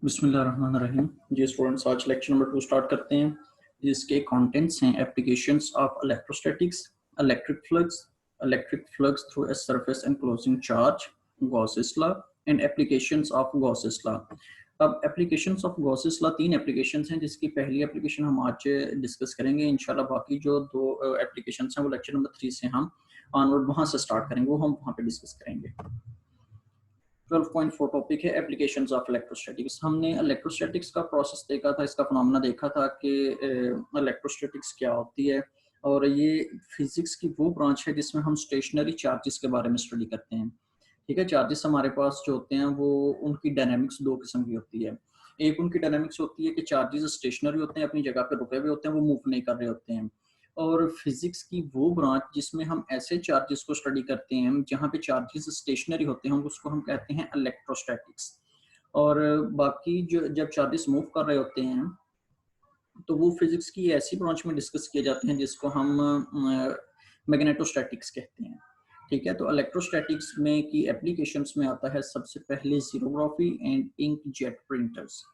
बिस्मिल्लाहिर्रहमानिर्रहीम। जी स्टूडेंट्स, आज लेक्चर नंबर 2 स्टार्ट करते हैं, जिसके कंटेंट्स हैं applications of electrostatics, electric flux through a surface enclosing charge, Gauss's law and applications of Gauss's law. अब applications of Gauss's law 3 applications हैं, जिसकी पहली एप्लीकेशन हम आज डिस्कस करेंगे। इंशाल्लाह बाकी जो 2 एप्लीकेशंस हैं वो लेक्चर नंबर 3 से हम ऑनवर्ड वहाँ से स्टार्ट करेंगे, वो हम वहाँ पे डिस्कस करेंगे। 12.4 टॉपिक है एप्लीकेशंस ऑफ इलेक्ट्रोस्टैटिक्स। हमने इलेक्ट्रोस्टैटिक्स का प्रोसेस देखा था, इसका फिनोमेना देखा था कि इलेक्ट्रोस्टैटिक्स क्या होती है, और ये फिजिक्स की वो ब्रांच है जिसमें हम स्टेशनरी चार्जेस के बारे में स्टडी करते हैं। ठीक है, चार्जेस हमारे पास जो होते हैं वो उनकी डायनेमिक्स 2 किस्म की होती है। एक उनकी डायनेमिक्स होती है कि चार्जेस स्टेशनरी होते हैं, अपनी जगह पे रुके हुए होते हैं, वो मूव नहीं कर रहे होते हैं। और फिजिक्स की वो ब्रांच जिसमें हम ऐसे चार्जेस को स्टडी करते हैं जहाँ पे चार्जेस स्टेशनरी होते हैं, उसको हम कहते हैं इलेक्ट्रोस्टैटिक्स। और बाकी जो जब चार्जेस मूव कर रहे होते हैं तो वो फिजिक्स की ऐसी ब्रांच में डिस्कस किए जाते हैं जिसको हम मैग्नेटोस्टैटिक्स कहते हैं। ठीक है, तो इलेक्ट्रोस्टैटिक्स में की एप्लीकेशंस में आता है सबसे पहले जीरोग्राफी एंड इंक जेट प्रिंटर्स।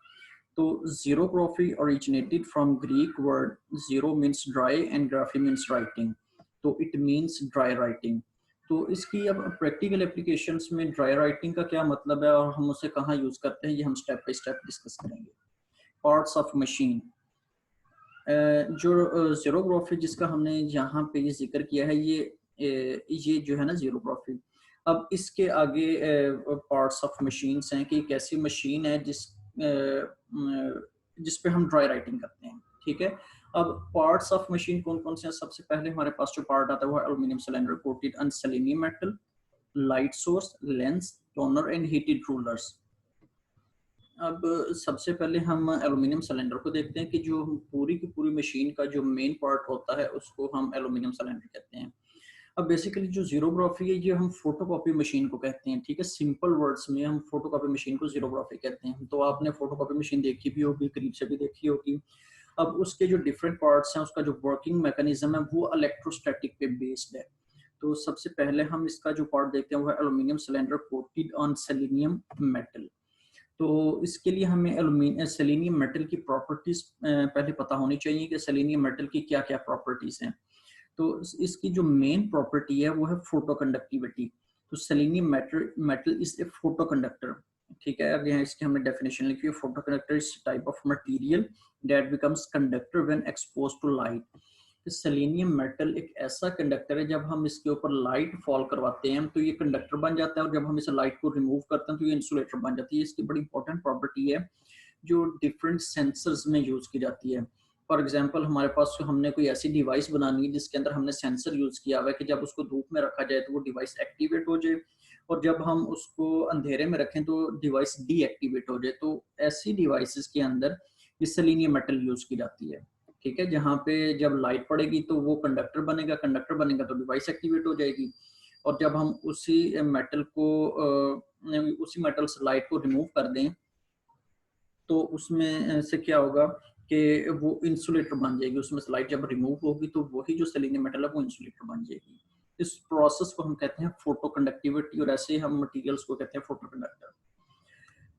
तो xerography originated from Greek word zero means dry and graphy means writing, तो it means dry writing। तो इसकी अब प्रैक्टिकल एप्लीकेशंस में ड्राई राइटिंग का क्या मतलब है और हम उसे कहाँ यूज करते हैं, ये हम स्टेप बाय स्टेप डिस्कस करेंगे। पार्ट्स ऑफ मशीन, जो जीरोग्राफी जिसका हमने यहाँ पे ये जिक्र किया है, ये जो है ना जीरोग्राफी। अब इसके आगे पार्ट्स ऑफ मशीन्स हैं कि एक ऐसी मशीन है जिस पे हम ड्राई राइटिंग करते हैं। ठीक है, अब पार्ट्स ऑफ मशीन कौन कौन से हैं? सबसे पहले हमारे पास जो पार्ट आता है वो है aluminium cylinder coated on selenium metal, light source, lens, toner and heated rulers. अब सबसे पहले हम एल्यूमिनियम सिलेंडर को देखते हैं कि जो पूरी की पूरी मशीन का जो मेन पार्ट होता है उसको हम एल्यूमिनियम सिलेंडर कहते हैं। अब बेसिकली जो जीरोग्राफी है ये हम फोटोकॉपी मशीन को कहते हैं। ठीक है, सिंपल वर्ड्स में हम फोटोकॉपी मशीन को जीरोग्राफी कहते हैं। तो आपने फोटोकॉपी मशीन देखी भी होगी, करीब से भी देखी होगी। अब उसके जो डिफरेंट पार्ट्स हैं, उसका जो वर्किंग मैकेनिज्म है वो इलेक्ट्रोस्टैटिक पे बेस्ड है। तो सबसे पहले हम इसका जो पार्ट देखते हैं वो है aluminium cylinder coated on selenium metal. तो इसके लिए हमें सेलेनियम मेटल की प्रॉपर्टीज पहले पता होनी चाहिए कि सेलेनियम मेटल की क्या क्या प्रॉपर्टीज हैं। तो इसकी जो मेन प्रॉपर्टी है वो है फोटो कंडक्टिविटी। तो selenium metal is a photo conductor. ठीक है, अब यहाँ इसकी हमने डेफिनेशन लिखी है, photo conductor is type of material that becomes conductor when exposed to light. Selenium metal एक ऐसा कंडक्टर है, जब हम इसके ऊपर लाइट फॉल करवाते हैं तो ये कंडक्टर बन जाता है, और जब हम इसे लाइट को रिमूव करते हैं तो ये इंसुलेटर बन जाती है। इसकी बड़ी इंपॉर्टेंट प्रॉपर्टी है जो डिफरेंट सेंसर्स में यूज की जाती है। फॉर एग्जांपल, हमारे पास हमने कोई ऐसी डिवाइस बनानी है जिसके अंदर हमने सेंसर यूज किया हुआ है कि जब उसको धूप में रखा जाए तो वो डिवाइस एक्टिवेट हो जाए, और जब हम उसको अंधेरे में रखें तो डिवाइस डीएक्टिवेट हो जाए। तो ऐसी डिवाइसेस के अंदर ये सेलेनियम मेटल यूज की जाती है। ठीक है, जहाँ पे जब लाइट पड़ेगी तो वो कंडक्टर बनेगा तो डिवाइस एक्टिवेट हो जाएगी, और जब हम उसी मेटल से लाइट को रिमूव कर दें तो उसमें से क्या होगा कि वो इंसुलेटर बन जाएगी। उसमें से लाइट जब रिमूव होगी तो वही जो सेलेनियम मेटल है वो इंसुलेटर बन जाएगी। इस प्रोसेस को हम कहते हैं फोटो कंडक्टिविटी, और ऐसे ही हम मटेरियल्स को कहते हैं फोटो कंडक्टर।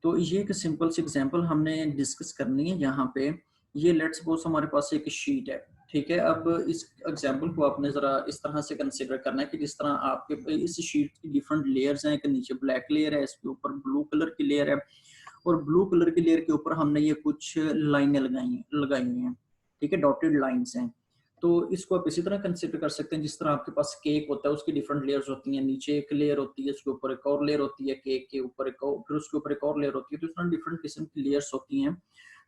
तो ये एक सिंपल सी एग्जांपल हमने डिस्कस करनी है यहाँ पे। ये लेट्स सपोज हमारे पास एक शीट है। ठीक है, अब इस एग्जांपल को आपने जरा इस तरह से कंसीडर करना है कि जिस तरह आपके इस शीट की डिफरेंट लेयर्स हैं। एक नीचे ब्लैक लेयर है, इसके ऊपर ब्लू कलर की लेयर है, और ब्लू कलर की लेयर के ऊपर हमने ये कुछ लाइनें लगाई हुई हैं। ठीक है, डॉटेड लाइंस हैं। तो इसको आप इसी तरह कंसीडर कर सकते हैं जिस तरह आपके पास केक होता है, उसकी डिफरेंट लेयर्स होती हैं। नीचे एक लेयर होती है, उसके ऊपर एक और लेयर होती है, केक के ऊपर एक और, फिर उसके ऊपर एक और लेयर होती है। तो इस तरह डिफरेंट किस्म की लेयर्स होती हैं।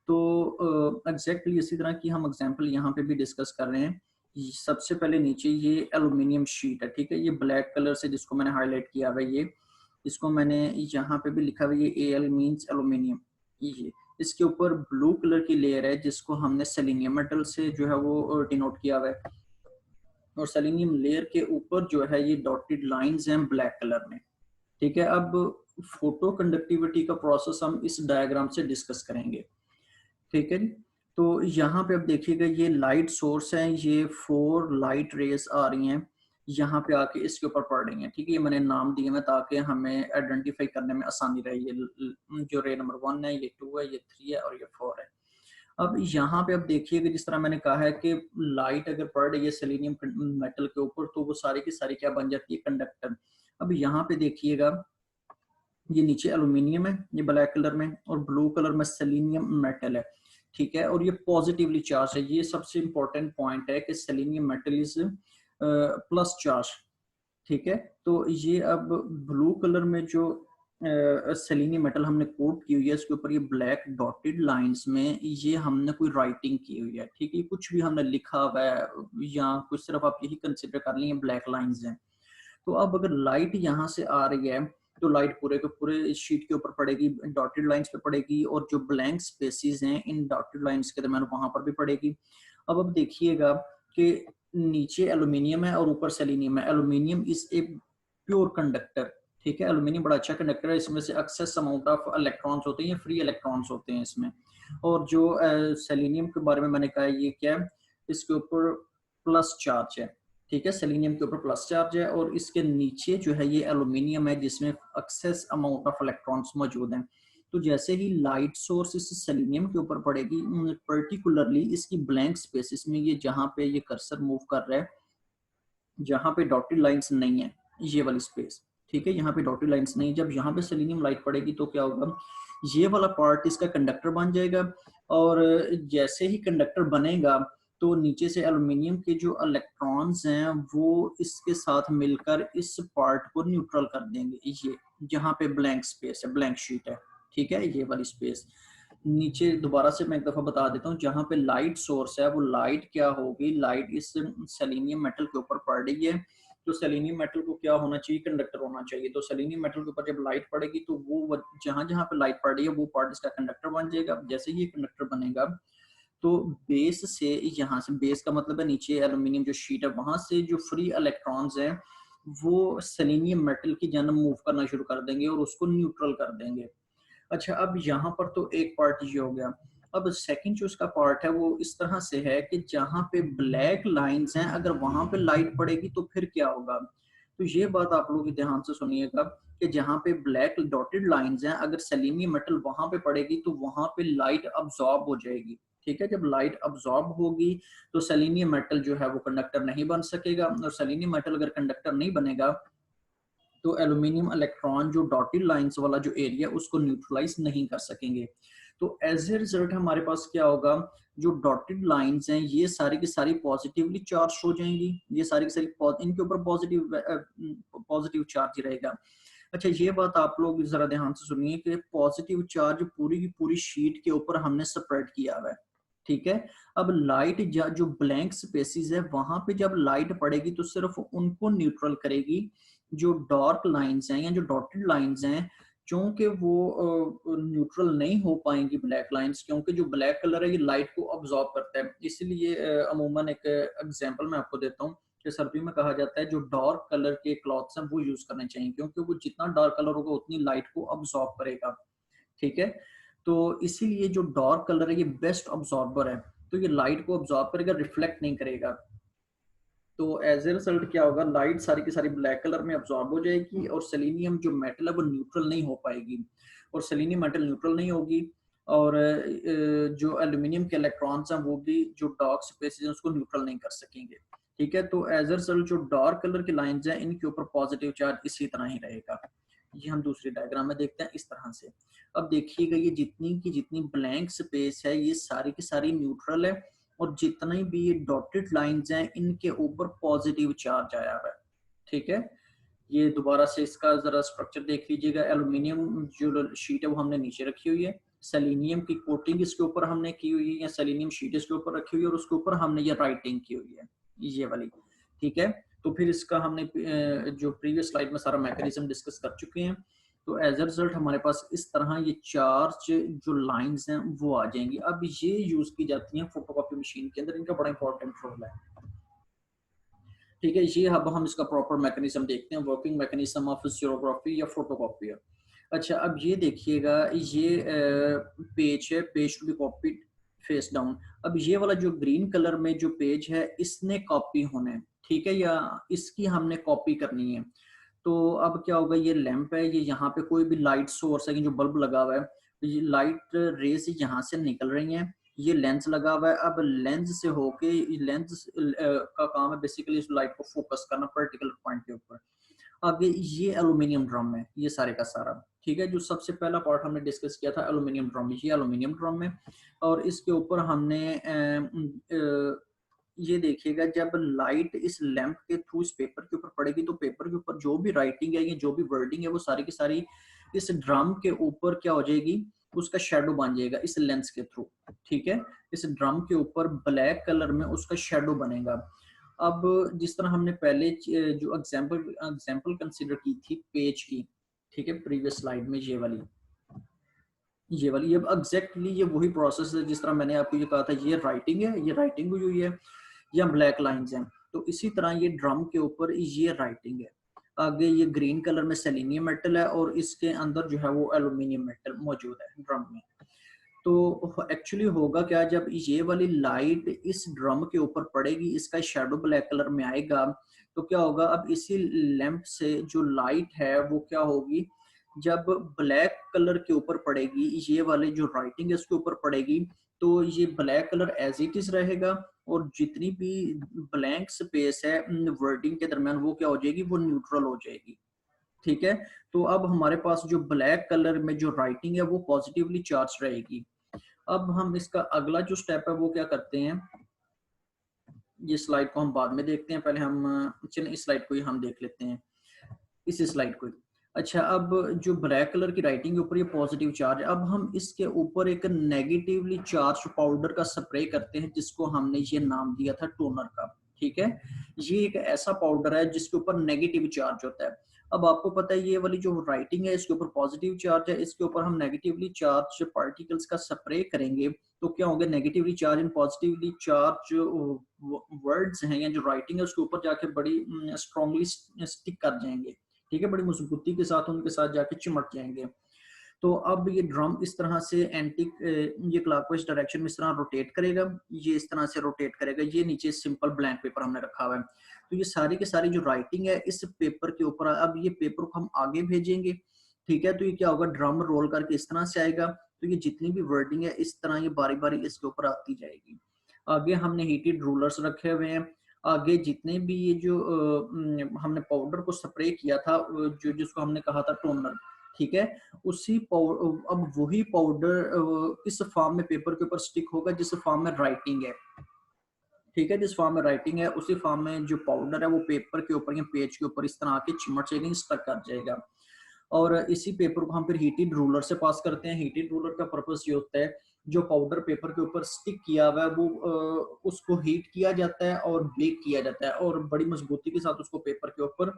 तो एग्जैक्टली इसी तरह की हम एग्जांपल यहाँ पे भी डिस्कस कर रहे हैं। सबसे पहले नीचे ये एल्यूमिनियम शीट है। ठीक है, ये ब्लैक कलर से जिसको मैंने हाईलाइट किया हुआ है, ये इसको मैंने यहाँ पे भी लिखा हुआ है, ये Al मींस एल्यूमिनियम। ये इसके ऊपर ब्लू कलर की लेयर है जिसको हमने सेलेनियम मेटल से जो है वो डिनोट किया हुआ है, और सेलेनियम लेयर के ऊपर जो है ये डॉटेड लाइंस हैं ब्लैक कलर में। ठीक है, अब फोटो कंडक्टिविटी का प्रोसेस हम इस डायग्राम से डिस्कस करेंगे। ठीक है, तो यहाँ पे अब देखिएगा, ये लाइट सोर्स है, ये 4 लाइट रेज आ रही हैं। यहाँ पे आके इसके ऊपर पड़ रही हैं, ठीक है। ये मैंने नाम दिए हैं ताकि हमें आइडेंटिफाई करने में आसानी रहे। ये जो रे नंबर 1 है, ये 2 है, ये 3 है और ये 4 है। अब यहाँ पे अब देखिएगा, जिस तरह मैंने कहा है कि लाइट अगर पड़ रही है सेलेनियम मेटल के ऊपर तो वो सारी की सारी क्या बन जाती है, कंडक्टर। अब यहाँ पे देखिएगा, ये नीचे एल्यूमिनियम है, ये ब्लैक कलर में, और ब्लू कलर में सेलेनियम मेटल है, ठीक है। और ये पॉजिटिवली चार्ज है। ये सबसे इंपॉर्टेंट पॉइंट है कि selenium metal is plus charge, ठीक है। तो ये अब ब्लू कलर में जो सेलेनियम मेटल हमने कोट की हुई है, इसके ऊपर ये ब्लैक डॉटेड लाइंस में ये हमने कोई राइटिंग की हुई है, ठीक है। कुछ भी हमने लिखा हुआ है या कुछ, सिर्फ आप यही कंसिडर कर लें ब्लैक लाइंस हैं। तो अब अगर लाइट यहाँ से आ रही है तो लाइट पूरे के पूरे शीट के ऊपर पड़ेगी, डॉटेड लाइंस पे पड़ेगी, और जो ब्लैंक स्पेसेस हैं इन डॉटेड लाइंस के दरमियान वहां पर भी पड़ेगी। अब देखिएगा कि नीचे एल्यूमिनियम है और ऊपर सेलेनियम है। Aluminium is a pure conductor, ठीक है। एल्यूमिनियम बड़ा अच्छा कंडक्टर है, इसमें से एक्सेस अमाउंट ऑफ इलेक्ट्रॉन्स होते हैं, फ्री इलेक्ट्रॉन्स होते हैं इसमें। और जो सेलेनियम के बारे में मैंने कहा, ये क्या है, इसके ऊपर प्लस चार्ज है, ठीक है। सेलेनियम के ऊपर प्लस चार्ज है, और इसके नीचे जो है ये एल्यूमिनियम है जिसमें एक्सेस अमाउंट ऑफ इलेक्ट्रॉन्स मौजूद हैं। तो जैसे ही लाइट सोर्स इस सेलेनियम के ऊपर पड़ेगी, पर्टिकुलरली इसकी ब्लैंक स्पेसिस में, ये जहां पे ये कर्सर मूव कर रहा है, जहां पे डॉटेड लाइंस नहीं है, ये वाली स्पेस, ठीक है, यहाँ पे डॉटेड लाइंस नहीं। जब यहाँ पे सेलेनियम लाइट पड़ेगी तो क्या होगा, ये वाला पार्ट इसका कंडक्टर बन जाएगा, और जैसे ही कंडक्टर बनेगा तो नीचे से एल्यूमिनियम के जो इलेक्ट्रॉन्स हैं वो इसके साथ मिलकर इस पार्ट को न्यूट्रल कर देंगे। ये जहाँ पे ब्लैंक स्पेस है, ब्लैंक शीट है, ठीक है, ये वाली स्पेस। नीचे दोबारा से मैं एक दफा बता देता हूँ, जहाँ पे लाइट सोर्स है वो लाइट क्या होगी, लाइट इस सेलेनियम मेटल के ऊपर पड़ रही है, तो सेलेनियम मेटल को क्या होना चाहिए, कंडक्टर होना चाहिए। तो सेलेनियम मेटल के ऊपर जब लाइट पड़ेगी तो वो जहां जहां पे लाइट पड़ रही है वो पार्ट इसका कंडक्टर बन जाएगा। जैसे ही कंडक्टर बनेगा तो बेस से, यहाँ से बेस का मतलब है नीचे एल्यूमिनियम जो शीट है, वहां से जो फ्री इलेक्ट्रॉन्स हैं वो सेलेनियम मेटल की जानब मूव करना शुरू कर देंगे और उसको न्यूट्रल कर देंगे। अच्छा, अब यहाँ पर तो एक पार्ट ये हो गया। अब सेकंड जो इसका पार्ट है वो इस तरह से है कि जहाँ पे ब्लैक लाइंस हैं, अगर वहां पे लाइट पड़ेगी तो फिर क्या होगा। तो ये बात आप लोग ध्यान से सुनिएगा कि जहाँ पे ब्लैक डॉटेड लाइंस हैं, अगर सेलेनियम मेटल वहां पे पड़ेगी तो वहां पे लाइट अब्सॉर्ब हो जाएगी, ठीक है। जब लाइट अब्सॉर्ब होगी तो सेलेनियम मेटल जो है वो कंडक्टर नहीं बन सकेगा, और सेलेनियम मेटल अगर कंडक्टर नहीं बनेगा तो एल्यूमिनियम इलेक्ट्रॉन जो डॉटेड लाइंस वाला जो एरिया उसको न्यूट्रलाइज नहीं कर सकेंगे। तो एज ए रिजल्ट हमारे पास क्या होगा, जो डॉटेड लाइंस हैं ये सारी की सारी पॉजिटिवली चार्ज हो जाएंगी, ये सारी की सारी इनके ऊपर पॉजिटिव चार्ज रहेगा। अच्छा, ये बात आप लोग जरा ध्यान से सुनिए कि पॉजिटिव चार्ज पूरी की पूरी शीट के ऊपर हमने स्प्रेड किया हुआ है, ठीक है। अब लाइट जो ब्लैंक स्पेसिस है वहां पे जब लाइट पड़ेगी तो सिर्फ उनको न्यूट्रल करेगी, जो डार्क लाइंस हैं या जो डॉटेड लाइंस हैं, क्योंकि वो न्यूट्रल नहीं हो पाएंगी ब्लैक लाइंस, क्योंकि जो ब्लैक कलर है ये लाइट को अब्सॉर्ब करता है। इसलिए अमूमन एक एग्जांपल मैं आपको देता हूँ कि सर्दियों में कहा जाता है जो डार्क कलर के क्लॉथ्स हैं वो यूज करने चाहिए, क्योंकि वो जितना डार्क कलर होगा उतनी लाइट को अब्सॉर्ब करेगा, ठीक है। तो इसीलिए जो डार्क कलर है ये बेस्ट अब्सॉर्बर है, तो ये लाइट को अब्सॉर्ब करेगा, रिफ्लेक्ट नहीं करेगा। तो एज ए रिजल्ट क्या होगा, लाइट सारी की सारी ब्लैक कलर में अब्सॉर्ब हो जाएगी, और सेलेनियम जो मेटल है वो न्यूट्रल नहीं हो पाएगी, और सेलेनियम मेटल न्यूट्रल नहीं होगी, और जो एल्यूमिनियम के इलेक्ट्रॉन्स हैं वो भी जो डार्क स्पेसेस हैं उसको न्यूट्रल नहीं कर सकेंगे, ठीक है। तो एज ए रिजल्ट जो डार्क कलर की लाइंस हैं इनके ऊपर पॉजिटिव चार्ज इसी तरह ही रहेगा। ये हम दूसरी डायग्राम में देखते हैं इस तरह से। अब देखिएगा, ये जितनी की जितनी ब्लैंक स्पेस है ये सारी की सारी न्यूट्रल है, और जितनी भी ये डॉटेड लाइंस हैं इनके ऊपर पॉजिटिव चार्ज आया हुआ है, ठीक है। ये दोबारा से इसका जरा स्ट्रक्चर देख लीजिएगा। एल्यूमिनियम जो शीट है वो हमने नीचे रखी हुई है, सेलेनियम की कोटिंग इसके ऊपर हमने की हुई है, या सेलेनियम शीट इसके ऊपर रखी हुई है, और उसके ऊपर हमने ये राइटिंग की हुई है, ये वाली, ठीक है। तो फिर इसका हमने जो प्रीवियस स्लाइड में सारा मैकेनिज्म डिस्कस कर चुके हैं। तो एज अ रिजल्ट हमारे पास इस तरह ये चार्ज जो लाइंस हैं वो आ जाएंगी। अब ये यूज की जाती हैं फोटोकॉपी मशीन के अंदर, इनका बड़ा इंपॉर्टेंट रोल है, ठीक है। ये अब हम इसका प्रॉपर मैकेनिज्म देखते हैं, वर्किंग मैकेनिज्म ऑफ स्टीरोग्राफी या फोटोकॉपी। अच्छा, अब ये देखिएगा, ये पेज है, page to be copied face down. अब ये वाला जो ग्रीन कलर में जो पेज है इसने कॉपी होना है, ठीक है, या इसकी हमने कॉपी करनी है। तो अब क्या होगा, ये लैंप है, ये यहाँ पे कोई भी लाइट सोर्स है कि जो बल्ब लगा हुआ है, तो ये लाइट रेस यहाँ से निकल रही हैं, ये लेंस लगा हुआ है। अब लेंस से होके लेंस का काम है बेसिकली इस लाइट को फोकस करना पर्टिकुलर पॉइंट के ऊपर। आगे ये एल्यूमिनियम ड्रम है, ये सारे का सारा, ठीक है। जो सबसे पहला पार्ट हमने डिस्कस किया था एल्यूमिनियम ड्रम, ये एल्यूमिनियम ड्रम है। और इसके ऊपर हमने ये देखिएगा, जब लाइट इस लैंप के थ्रू इस पेपर के ऊपर पड़ेगी तो पेपर के ऊपर जो भी राइटिंग है या जो भी वर्डिंग है वो सारी की सारी इस ड्रम के ऊपर क्या हो जाएगी, उसका शेडो बन जाएगा इस लेंस के थ्रू, ठीक है। इस ड्रम के ऊपर ब्लैक कलर में उसका शेडो बनेगा। अब जिस तरह हमने पहले जो एग्जांपल कंसीडर की थी पेज की, ठीक है, प्रीवियस स्लाइड में ये वाली अब एग्जैक्टली ये वही प्रोसेस है जिस तरह मैंने आपको ये कहा था, ये राइटिंग है, ये राइटिंग हुई है या ब्लैक लाइंस हैं, तो इसी तरह ये ड्रम के ऊपर ये राइटिंग है। आगे ये ग्रीन कलर में सेलेनियम मेटल है और इसके अंदर जो है वो एल्यूमिनियम मेटल मौजूद है ड्रम में। तो एक्चुअली होगा क्या, जब ये वाली लाइट इस ड्रम के ऊपर पड़ेगी, इसका शेडो ब्लैक कलर में आएगा, तो क्या होगा, अब इसी लैंप से जो लाइट है वो क्या होगी, जब ब्लैक कलर के ऊपर पड़ेगी, ये वाले जो राइटिंग है उसके ऊपर पड़ेगी, तो ये black colour as it is रहेगा और जितनी भी ब्लैंक स्पेस है वर्डिंग के दरमियान वो क्या हो जाएगी, वो न्यूट्रल हो जाएगी, ठीक है। तो अब हमारे पास जो ब्लैक कलर में जो राइटिंग है वो पॉजिटिवली चार्ज रहेगी। अब हम इसका अगला जो स्टेप है वो क्या करते हैं, ये स्लाइड को हम बाद में देखते हैं, पहले हम चलिए इस स्लाइड को ही हम देख लेते हैं, इस स्लाइड को ही। अच्छा, अब जो ब्लैक कलर की राइटिंग के ऊपर ये पॉजिटिव चार्ज है, अब हम इसके ऊपर एक नेगेटिवली चार्ज पाउडर का स्प्रे करते हैं जिसको हमने ये नाम दिया था टोनर का, ठीक है। ये एक ऐसा पाउडर है जिसके ऊपर नेगेटिव चार्ज होता है। अब आपको पता है ये वाली जो राइटिंग है इसके ऊपर पॉजिटिव चार्ज है, इसके ऊपर हम नेगेटिवली चार्ज पार्टिकल्स का स्प्रे करेंगे तो क्या होंगे, negatively charge and positively charge words हैं या जो राइटिंग है उसके ऊपर जाके बड़ी स्ट्रांगली स्टिक कर जाएंगे, ठीक है, बड़ी मजबूती के साथ उनके साथ जाके चिमट जाएंगे। तो अब ये ड्रम इस तरह से ये क्लॉकवाइज डायरेक्शन में इस तरह रोटेट करेगा, ये इस तरह से रोटेट करेगा, ये नीचे सिंपल ब्लैंक पेपर हमने रखा हुआ है। तो ये सारी के सारी जो राइटिंग है इस पेपर के ऊपर, अब ये पेपर को हम आगे भेजेंगे, ठीक है। तो ये क्या होगा, ड्रम रोल करके इस तरह से आएगा, तो ये जितनी भी वर्डिंग है इस तरह ये बारी बारी इसके ऊपर आती जाएगी। आगे हमने हीटेड रूलर्स रखे हुए हैं, आगे जितने भी ये जो हमने पाउडर को स्प्रे किया था, जो जिसको हमने कहा था टोनर, ठीक है, उसी पाउडर, अब वही पाउडर इस फॉर्म में पेपर के ऊपर स्टिक होगा जिस फॉर्म में राइटिंग है, ठीक है, जिस फॉर्म में राइटिंग है उसी फॉर्म में जो पाउडर है वो पेपर के ऊपर या पेज के ऊपर इस तरह आके चिमट जाएगा, स्टक कर जाएगा। और इसी पेपर को हम फिर हीटेड रूलर से पास करते हैं। हीटेड रूलर का पर्पस ये होता है, जो पाउडर पेपर के ऊपर स्टिक किया हुआ है वो उसको हीट किया जाता है और बेक किया जाता है और बड़ी मजबूती के साथ उसको पेपर के ऊपर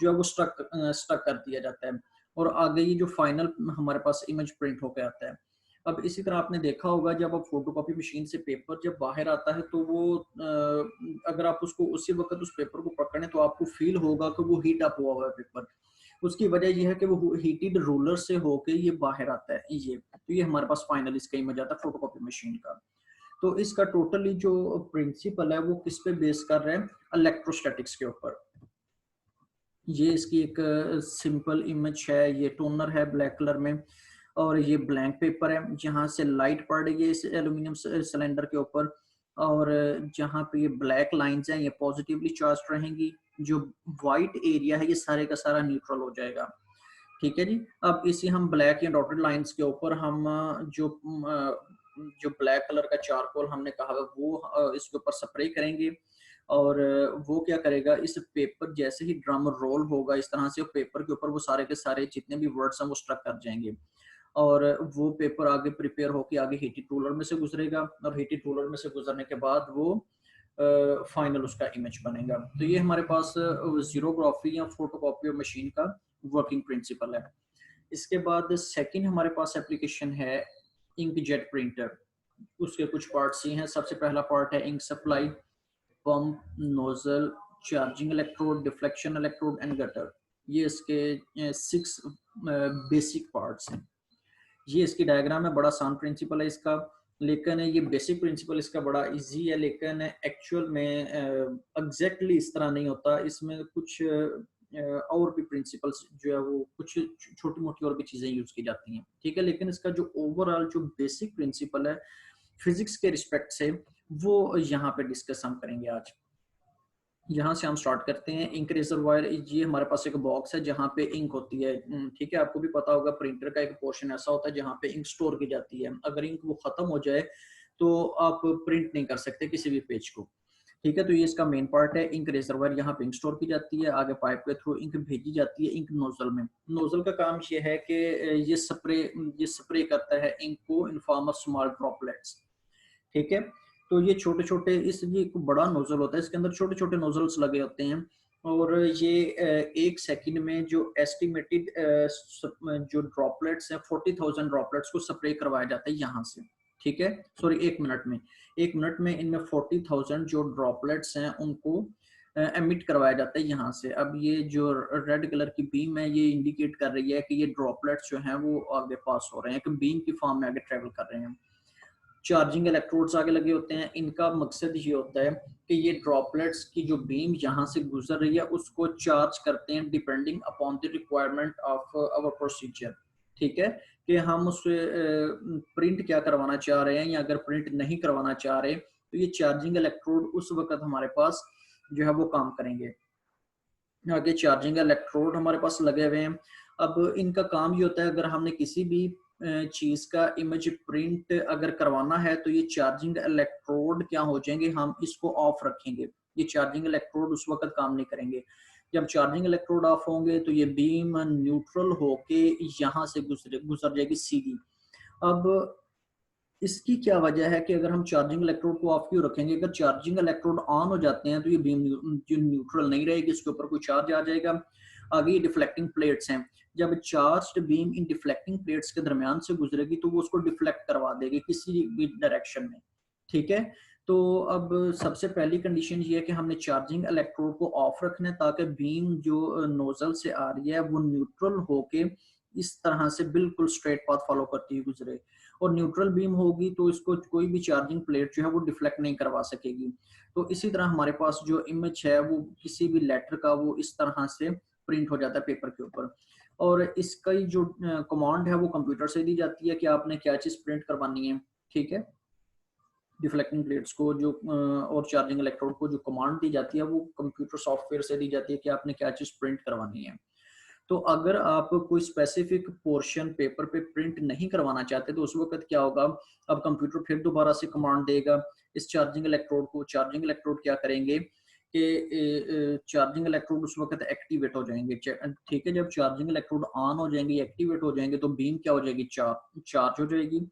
जो है वो स्टक कर दिया जाता है और आगे ये जो फाइनल हमारे पास इमेज प्रिंट होकर आता है। अब इसी तरह आपने देखा होगा जब आप फोटोकॉपी मशीन से पेपर जब बाहर आता है तो वो अगर आप उसको उसी वक्त उस पेपर को पकड़ें तो आपको फील होगा कि वो हीट अप हुआ हुआ है पेपर। उसकी वजह यह है कि वो हीटेड रोलर से होके ये बाहर आता है, ये तो ये हमारे पास फाइनल इसका इमेज आता है फोटोकॉपी मशीन का। तो इसका टोटली जो प्रिंसिपल है वो किस पे बेस कर रहे हैं, इलेक्ट्रोस्टैटिक्स के ऊपर। ये इसकी एक सिंपल इमेज है, ये टोनर है ब्लैक कलर में और ये ब्लैंक पेपर है जहाँ से लाइट पड़ रही है इस एल्यूमिनियम सिलेंडर के ऊपर और जहाँ पे ये ब्लैक लाइंस हैं ये पॉजिटिवली चार्ज रहेंगी, जो वाइट एरिया है ये सारे का सारा न्यूट्रल हो जाएगा, ठीक है जी। अब इसी हम ब्लैक या डॉटेड लाइंस के ऊपर हम जो ब्लैक कलर का चारकोल हमने कहा वो इसके ऊपर स्प्रे करेंगे और वो क्या करेगा, इस पेपर जैसे ही ड्रम रोल होगा इस तरह से पेपर के ऊपर वो सारे के सारे जितने भी वर्ड्स हैं वो स्ट्रक कर जाएंगे और वो पेपर आगे प्रिपेयर होके आगे हीटेड रोलर में से गुजरेगा और हीटेड रोलर में से गुजरने के बाद वो फाइनल उसका इमेज बनेगा। तो ये हमारे पास जीरोग्राफी या फोटोकॉपी मशीन का वर्किंग प्रिंसिपल है। इसके बाद सेकंड हमारे पास एप्लीकेशन है इंकजेट प्रिंटर। उसके कुछ पार्ट्स ही हैं। सबसे पहला पार्ट है ink supply, pump, nozzle, charging electrode, deflection electrode and gutter. ये इसके 6 बेसिक पार्ट्स हैं। ये इसकी डायग्राम है, बड़ा आसान प्रिंसिपल है इसका। लेकिन ये बेसिक प्रिंसिपल इसका बड़ा इजी है, लेकिन एक्चुअल में एग्जैक्टली इस तरह नहीं होता। इसमें कुछ और भी प्रिंसिपल्स जो है वो कुछ छोटी मोटी और भी चीज़ें यूज़ की जाती हैं, ठीक है। लेकिन इसका जो ओवरऑल जो बेसिक प्रिंसिपल है फिजिक्स के रिस्पेक्ट से, वो यहाँ पे डिस्कस हम करेंगे आज। यहाँ से हम स्टार्ट करते हैं। इंक रिजर्वायर, ये हमारे पास एक बॉक्स है जहाँ पे इंक होती है, ठीक है। आपको भी पता होगा प्रिंटर का एक पोर्शन ऐसा होता है जहाँ पे इंक स्टोर की जाती है। अगर इंक वो खत्म हो जाए तो आप प्रिंट नहीं कर सकते किसी भी पेज को, ठीक है। तो ये इसका मेन पार्ट है। इंक रिजर्वायर, यहाँ पे इंक स्टोर की जाती है, आगे पाइप के थ्रू इंक भेजी जाती है इंक नोजल में। नोजल का काम ये है कि ये स्प्रे करता है इंक को in form of small droplets, ठीक है। तो ये छोटे छोटे, इस ये एक बड़ा नोजल होता है, इसके अंदर छोटे छोटे नोजल्स लगे होते हैं, और ये 1 सेकंड में जो एस्टिमेटेड जो ड्रॉपलेट्स हैं 40,000 ड्रॉपलेट्स को स्प्रे करवाया जाता है यहाँ से, ठीक है। सॉरी, 1 मिनट में इनमें 40,000 जो ड्रॉपलेट्स हैं उनको एमिट करवाया जाता है यहाँ से। अब ये जो रेड कलर की बीम है ये इंडिकेट कर रही है कि ये ड्रॉपलेट्स जो हैं वो आगे पास हो रहे हैं, कि बीम की फॉर्म में आगे ट्रेवल कर रहे हैं। चार्जिंग इलेक्ट्रोड्स आगे लगे होते हैं। इनका मकसद ये होता है कि ये ड्रॉपलेट्स की जो बीम यहाँ से गुजर रही है उसको चार्ज करते हैं depending upon the requirement of our procedure, ठीक है। कि हम उससे प्रिंट क्या करवाना चाह रहे हैं, या अगर प्रिंट नहीं करवाना चाह रहे तो ये चार्जिंग इलेक्ट्रोड उस वक्त हमारे पास जो है वो काम करेंगे। आगे चार्जिंग इलेक्ट्रोड हमारे पास लगे हुए हैं। अब इनका काम ये होता है, अगर हमने किसी भी चीज का इमेज प्रिंट अगर करवाना है तो ये चार्जिंग इलेक्ट्रोड क्या हो जाएंगे, हम इसको ऑफ रखेंगे। ये चार्जिंग इलेक्ट्रोड उस वक्त काम नहीं करेंगे। जब चार्जिंग इलेक्ट्रोड ऑफ होंगे तो ये बीम न्यूट्रल होके यहाँ से गुजर जाएगी सीधी। अब इसकी क्या वजह है कि अगर हम चार्जिंग इलेक्ट्रोड को ऑफ क्यों रखेंगे? अगर चार्जिंग इलेक्ट्रोड ऑन हो जाते हैं तो ये बीम जो न्यूट्रल नहीं रहेगी, इसके ऊपर कोई चार्ज आ जाएगा। आगे ये डिफ्लेक्टिंग प्लेट्स हैं, जब चार्ज्ड बीम इन डिफ्लेक्टिंग प्लेट्स के दरमियान से गुजरेगी तो वो उसको डिफ्लेक्ट करवा देगी किसी भी डायरेक्शन में, ठीक है। तो अब सबसे पहली कंडीशन ये है कि हमने चार्जिंग इलेक्ट्रोड को ऑफ रखना है ताकि बीम जो नोजल से आ रही है वो न्यूट्रल होके इस तरह से बिल्कुल स्ट्रेट पाथ फॉलो करती हुई गुजरे। और न्यूट्रल बीम होगी तो इसको कोई भी चार्जिंग प्लेट जो है वो डिफ्लेक्ट नहीं करवा सकेगी। तो इसी तरह हमारे पास जो इमेज है वो किसी भी लेटर का वो इस तरह से प्रिंट हो जाता है पेपर के ऊपर। और इसका जो कमांड है वो कंप्यूटर से दी जाती है कि आपने क्या चीज प्रिंट करवानी है, ठीक है। डिफ्लेक्टिंग प्लेट्स को जो और चार्जिंग इलेक्ट्रोड को जो कमांड दी जाती है वो कंप्यूटर सॉफ्टवेयर से दी जाती है कि आपने क्या चीज प्रिंट करवानी है। तो अगर आप कोई स्पेसिफिक पोर्शन पेपर पे प्रिंट नहीं करवाना चाहते तो उस वक्त क्या होगा, अब कंप्यूटर फिर दोबारा से कमांड देगा इस चार्जिंग इलेक्ट्रोड को। चार्जिंग इलेक्ट्रोड क्या करेंगे कि चार्जिंग इलेक्ट्रोड उस वक्त एक्टिवेट हो जाएंगे, ठीक है। जब चार्जिंग इलेक्ट्रोड ऑन हो जाएंगे, एक्टिवेट हो जाएंगे तो बीम क्या हो जाएगी, चार्ज हो जाएगी।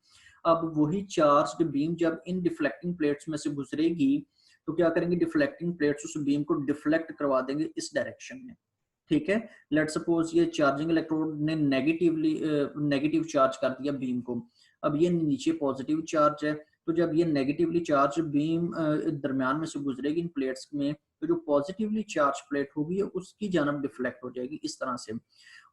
अब वही चार्ज बीम जब इन डिफ्लेक्टिंग प्लेट्स में से गुजरेगी तो क्या करेंगे, डिफ्लेक्टिंग प्लेट्स उस बीम को डिफ्लेक्ट करवा देंगे इस डायरेक्शन में, ठीक है। लेट सपोज ये चार्जिंग इलेक्ट्रोड ने नेगेटिव चार्ज कर दिया बीम को। अब ये नीचे पॉजिटिव चार्ज है, तो जब ये नेगेटिवली चार्ज बीम दरमियान में से गुजरेगी इन प्लेट्स में तो जो पॉजिटिवली चार्ज प्लेट होगी उसकी जानब डिफ्लेक्ट हो जाएगी इस तरह से।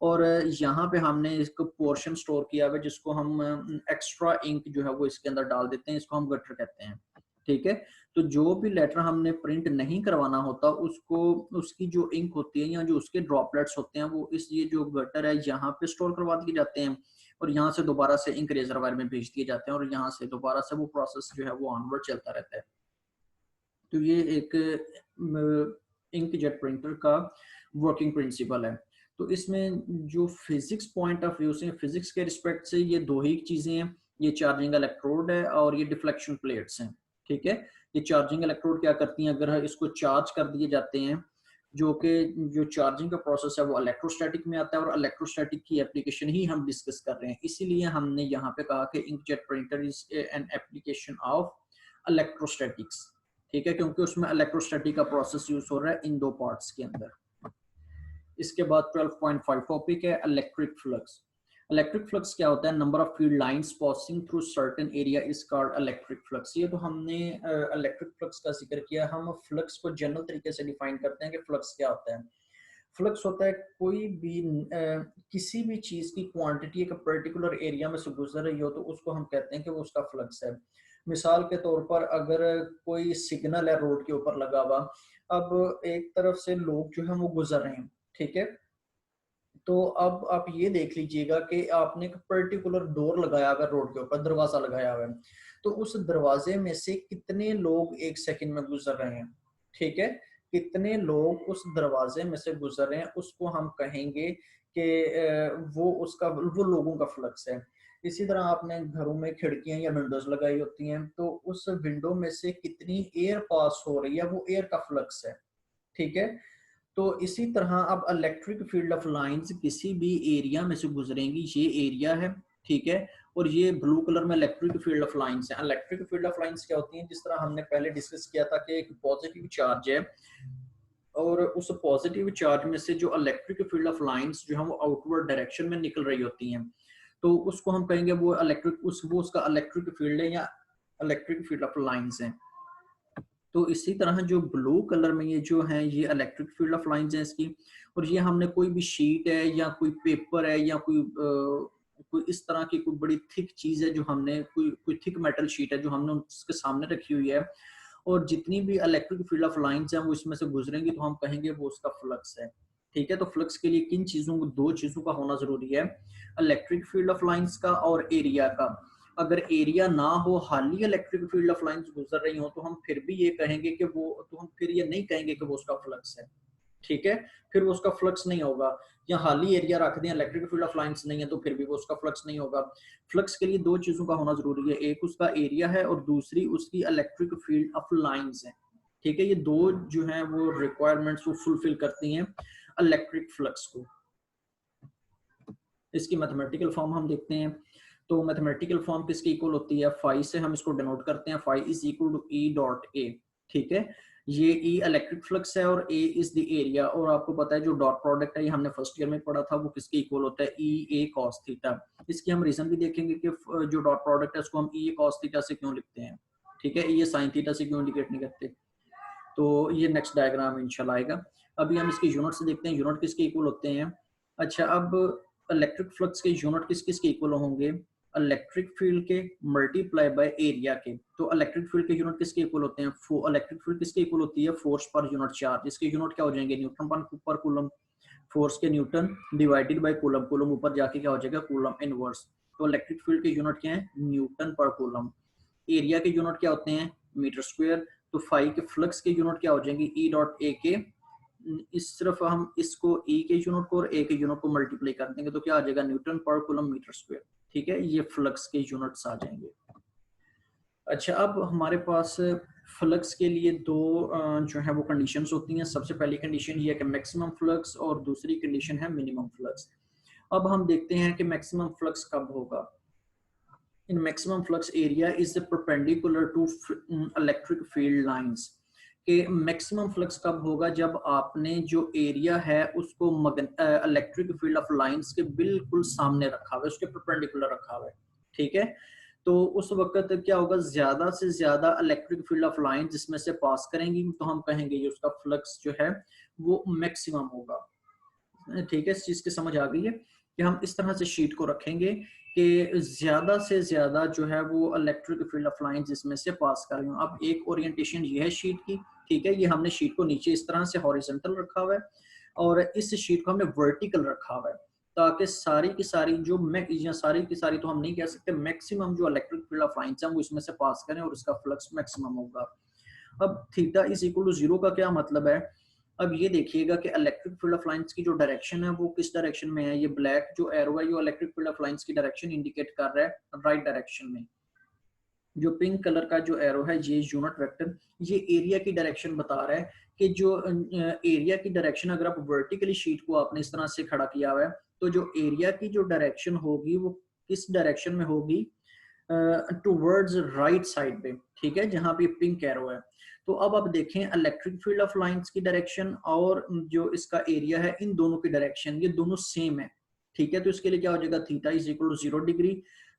और यहाँ पे हमने इसको पोर्शन स्टोर किया हुआ है जिसको हम एक्स्ट्रा इंक जो है वो इसके अंदर डाल देते हैं, इसको हम गटर कहते हैं, ठीक है। तो जो भी लेटर हमने प्रिंट नहीं करवाना होता उसको उसकी जो इंक होती है या जो उसके ड्रॉपलेट्स होते हैं वो इस ये जो गटर है यहाँ पे स्टोर करवा दिए जाते हैं, और यहाँ से दोबारा से इंक रिजर्वायर में भेज दिए जाते हैं, और यहाँ से दोबारा से वो प्रोसेस जो है वो ऑनवर्ड चलता रहता है। तो ये एक इंकजेट प्रिंटर का वर्किंग प्रिंसिपल है। तो इसमें जो फिजिक्स पॉइंट ऑफ व्यू से, फिजिक्स के रिस्पेक्ट से ये दो ही चीजें हैं, ये चार्जिंग इलेक्ट्रोड है और ये डिफ्लेक्शन प्लेट्स हैं, ठीक है। ये चार्जिंग इलेक्ट्रोड क्या करती हैं, अगर इसको चार्ज कर दिए जाते हैं, जो कि जो चार्जिंग का प्रोसेस है वो इलेक्ट्रोस्टैटिक में आता है, और इलेक्ट्रोस्टैटिक की एप्लीकेशन ही हम डिस्कस कर रहे हैं। इसीलिए हमने यहाँ पे कहा कि inkjet printer is an application of electrostatics, ठीक है, क्योंकि उसमें इलेक्ट्रोस्टैटिक का प्रोसेस यूज हो रहा है इन दो पार्ट्स के अंदर। इसके बाद 12.5 टॉपिक है इलेक्ट्रिक फ्लक्स। इलेक्ट्रिक फ्लक्स क्या होता है, number of field lines passing through certain area is called electric flux. ये तो हमने इलेक्ट्रिक फ्लक्स का जिक्र किया। हम फ्लक्स को जनरल तरीके से डिफाइन करते हैं कि फ्लक्स क्या होता है। फ्लक्स होता है कोई भी किसी भी चीज की क्वांटिटी एक पर्टिकुलर एरिया में से गुजर रही हो तो उसको हम कहते हैं कि वो उसका फ्लक्स है। मिसाल के तौर पर अगर कोई सिग्नल है रोड के ऊपर लगा हुआ, अब एक तरफ से लोग जो है वो गुजर रहे हैं, ठीक है, तो अब आप ये देख लीजिएगा कि आपने एक पर्टिकुलर डोर लगाया हुआ है रोड के ऊपर, दरवाजा लगाया हुआ है, तो उस दरवाजे में से कितने लोग एक सेकंड में गुजर रहे हैं, ठीक है, कितने लोग उस दरवाजे में से गुजर रहे हैं उसको हम कहेंगे कि वो उसका वो लोगों का फ्लक्स है। इसी तरह आपने घरों में खिड़कियां या विंडोज लगाई होती हैं, तो उस विंडो में से कितनी एयर पास हो रही है वो एयर का फ्लक्स है, ठीक है। तो इसी तरह अब इलेक्ट्रिक फील्ड ऑफ लाइंस किसी भी एरिया में से गुजरेंगी, ये एरिया है, ठीक है, और ये ब्लू कलर में इलेक्ट्रिक फील्ड ऑफ लाइंस है। इलेक्ट्रिक फील्ड ऑफ लाइंस क्या होती हैं, जिस तरह हमने पहले डिस्कस किया था कि एक पॉजिटिव चार्ज है और उस पॉजिटिव चार्ज में से जो इलेक्ट्रिक फील्ड ऑफ लाइंस जो है वो आउटवर्ड डायरेक्शन में निकल रही होती हैं, तो उसको हम कहेंगे वो इलेक्ट्रिक वो उसका इलेक्ट्रिक फील्ड है या इलेक्ट्रिक फील्ड ऑफ लाइंस है। तो इसी तरह जो ब्लू कलर में ये जो है ये इलेक्ट्रिक फील्ड ऑफ लाइंस है इसकी, और ये हमने कोई भी शीट है या कोई पेपर है या कोई इस तरह की कोई बड़ी थिक चीज है जो हमने कोई थिक मेटल शीट है जो हमने उसके सामने रखी हुई है, और जितनी भी इलेक्ट्रिक फील्ड ऑफ लाइंस हैं वो इसमें से गुजरेंगी तो हम कहेंगे वो उसका फ्लक्स है, ठीक है। तो फ्लक्स के लिए किन चीजों को, दो चीजों का होना जरूरी है, इलेक्ट्रिक फील्ड ऑफ लाइंस का और एरिया का। अगर एरिया ना हो, हाली इलेक्ट्रिक फील्ड ऑफ लाइंस गुजर रही हो, तो हम फिर भी ये कहेंगे कि वो, तो हम फिर ये नहीं कहेंगे कि वो उसका फ्लक्स है, ठीक है, फिर वो उसका फ्लक्स नहीं होगा। या हाली एरिया रख दें, इलेक्ट्रिक फील्ड ऑफ लाइंस नहीं है, तो फिर भी वो उसका फ्लक्स नहीं होगा। फ्लक्स के लिए दो चीजों का होना जरूरी है, एक उसका एरिया है और दूसरी उसकी इलेक्ट्रिक फील्ड ऑफ लाइंस है, ठीक है। ये दो जो है वो रिक्वायरमेंट्स वो फुलफिल करती हैं इलेक्ट्रिक फ्लक्स को। इसकी मैथमेटिकल फॉर्म हम देखते हैं, तो मैथमेटिकल फॉर्म किसकी इक्वल होती है, फाई से हम इसको डिनोट करते हैं, phi is equal to E dot A, ठीक है। ये ई इलेक्ट्रिक फ्लक्स है और ए इज द एरिया, और आपको पता है जो डॉट प्रोडक्ट है ये हमने फर्स्ट ईयर में पढ़ा था, वो किसके इक्वल होता है, ई ए कॉस थीटा। इसकी हम रीजन भी देखेंगे कि जो डॉट प्रोडक्ट है उसको हम ई ए कॉस थीटा से क्यों लिखते हैं, ठीक है, ये साइन थीटा से क्यों इंडिकेट नहीं करते, तो ये नेक्स्ट डायग्राम इंशाल्लाह आएगा। अभी हम इसके यूनिट से देखते हैं, यूनिट किसके इक्वल होते हैं। अच्छा, अब इलेक्ट्रिक फ्लक्स के यूनिट किस किस के इक्वल होंगे, इलेक्ट्रिक फील्ड के मल्टीप्लाई बाय एरिया के। तो इलेक्ट्रिक फील्ड के यूनिट किसके इक्वल होते हैं, इलेक्ट्रिक फील्ड किसके इक्वल होती है, फोर्स पर यूनिट चार्ज। इसके यूनिट क्या हो जाएंगे, न्यूटन पर कूलम, फोर्स के Newton divided by coulomb, coulomb ऊपर जाके क्या हो जाएगा, कूलम इनवर्स। तो इलेक्ट्रिक फील्ड के यूनिट क्या है, न्यूटन पर कूलम। एरिया के यूनिट क्या होते हैं, मीटर स्क्वायर। तो फाई के फ्लक्स के यूनिट क्या हो जाएंगे, ई डॉट ए के, इस सिर्फ हम इसको ई के यूनिट को और ए के यूनिट को मल्टीप्लाई कर देंगे तो क्या आ जाएगा, न्यूटन पर कूलम मीटर स्क्वायर, ठीक है। ये फ्लक्स के यूनिट्स आ जाएंगे। अच्छा, अब हमारे पास फ्लक्स के लिए दो जो है वो कंडीशंस होती हैं। सबसे पहली कंडीशन ये है कि मैक्सिमम फ्लक्स, और दूसरी कंडीशन है मिनिमम फ्लक्स। अब हम देखते हैं कि मैक्सिमम फ्लक्स कब होगा। in maximum flux area is perpendicular to electric field lines। कि मैक्सिमम फ्लक्स कब होगा, जब आपने जो एरिया है उसको इलेक्ट्रिक फील्ड ऑफ लाइंस के बिल्कुल सामने रखा हुआ है, उसके परपेंडिकुलर रखा हुआ है, ठीक है। तो उस वक्त क्या होगा, ज्यादा से ज्यादा इलेक्ट्रिक फील्ड ऑफ लाइन जिसमें से पास करेंगी, तो हम कहेंगे ये उसका फ्लक्स जो है वो मैक्सिमम होगा, ठीक है। इस चीज की समझ आ गई है कि हम इस तरह से शीट को रखेंगे कि ज्यादा से ज्यादा जो है वो इलेक्ट्रिक फील्ड ऑफ लाइन जिसमें से पास कर रही हूँ। अब एक ओरिएंटेशन ये है शीट की, ठीक है, ये हमने शीट को नीचे इस तरह से हॉरिजॉन्टल रखा हुआ है और इस शीट को हमने वर्टिकल रखा हुआ है, ताकि सारी की सारी जो सारी की सारी तो हम नहीं कह सकते, मैक्सिमम जो इलेक्ट्रिक फील्ड ऑफ लाइंस हैं वो इसमें से पास करें और इसका फ्लक्स मैक्सिमम होगा। अब थीटा इज इक्वल टू 0 का क्या मतलब है, अब ये देखिएगा कि इलेक्ट्रिक फील्ड ऑफ लाइंस की जो डायरेक्शन है वो किस डायरेक्शन में है। ये ब्लैक जो एरो है ये इलेक्ट्रिक फील्ड ऑफ लाइंस की डायरेक्शन इंडिकेट कर रहा है राइट डायरेक्शन में। जो पिंक कलर का जो एरो है ये यूनिट वेक्टर, ये एरिया की डायरेक्शन बता रहा है कि जो एरिया की डायरेक्शन, अगर आप वर्टिकली शीट को आपने इस तरह से खड़ा किया हुआ है तो जो एरिया की जो डायरेक्शन होगी वो किस डायरेक्शन में होगी, टूवर्ड्स राइट साइड पे, ठीक है, जहां पे पिंक एरो है। तो अब आप देखें इलेक्ट्रिक फील्ड ऑफ लाइंस की डायरेक्शन और जो इसका एरिया है इन दोनों की डायरेक्शन ये दोनों सेम है, ठीक है। तो इसके लिए क्या हो जाएगा, theta is equal to 0 degree.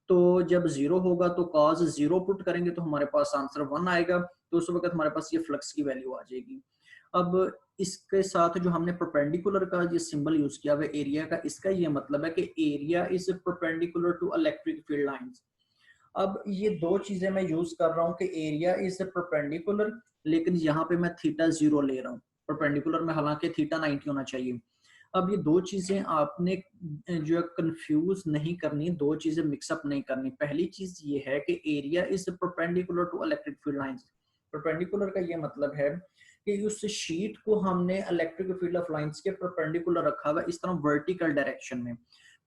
तो जब 0 होगा तो cos 0 पुट करेंगे तो हमारे पास आंसर 1 आएगा, तो उस वक्त हमारे पास ये फ्लक्स की वैल्यू आ जाएगी। अब इसके साथ जो हमने परपेंडिकुलर का ये सिंबल यूज किया हुआ एरिया का, इसका ये मतलब है कि area is perpendicular to electric field lines. अब ये दो चीजें मैं यूज कर रहा हूँ कि एरिया इज परपेंडिकुलर, लेकिन यहाँ पे मैं थीटा 0 ले रहा हूँ, परपेंडिकुलर में हालांकि थीटा 90 होना चाहिए। अब ये दो चीजें आपने जो है कंफ्यूज नहीं करनी, दो चीजें मिक्सअप नहीं करनी। पहली चीज ये है कि area is perpendicular to electric field lines. Perpendicular का ये मतलब है कि उस शीट को हमने इलेक्ट्रिक फील्ड ऑफ लाइंस के परपेंडिकुलर रखा हुआ इस तरह वर्टिकल डायरेक्शन में,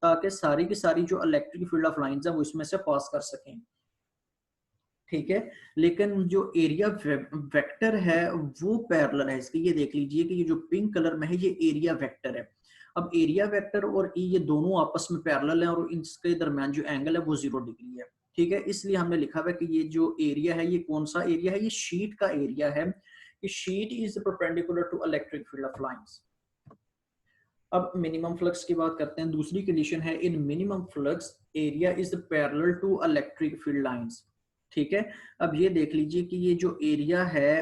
ताकि सारी की सारी जो इलेक्ट्रिक फील्ड ऑफ लाइंस है वो इसमें से पास कर सकें, ठीक है। लेकिन जो एरिया वेक्टर है वो पैरेलल है इसके। ये देख लीजिए कि ये जो पिंक कलर में है ये एरिया वेक्टर है। अब एरिया वेक्टर और ई ये दोनों आपस में पैरेलल हैं और इनके दरमियान जो एंगल है वो 0 डिग्री है, ठीक है। इसलिए हमने लिखा हुआ है कि ये जो एरिया है ये कौन सा एरिया है, ये शीट का एरिया है। कि sheet is perpendicular to electric field of lines. अब मिनिमम फ्लक्स की बात करते हैं। दूसरी कंडीशन है in minimum flux area is parallel to electric field lines, ठीक है। अब ये देख लीजिए कि ये जो एरिया है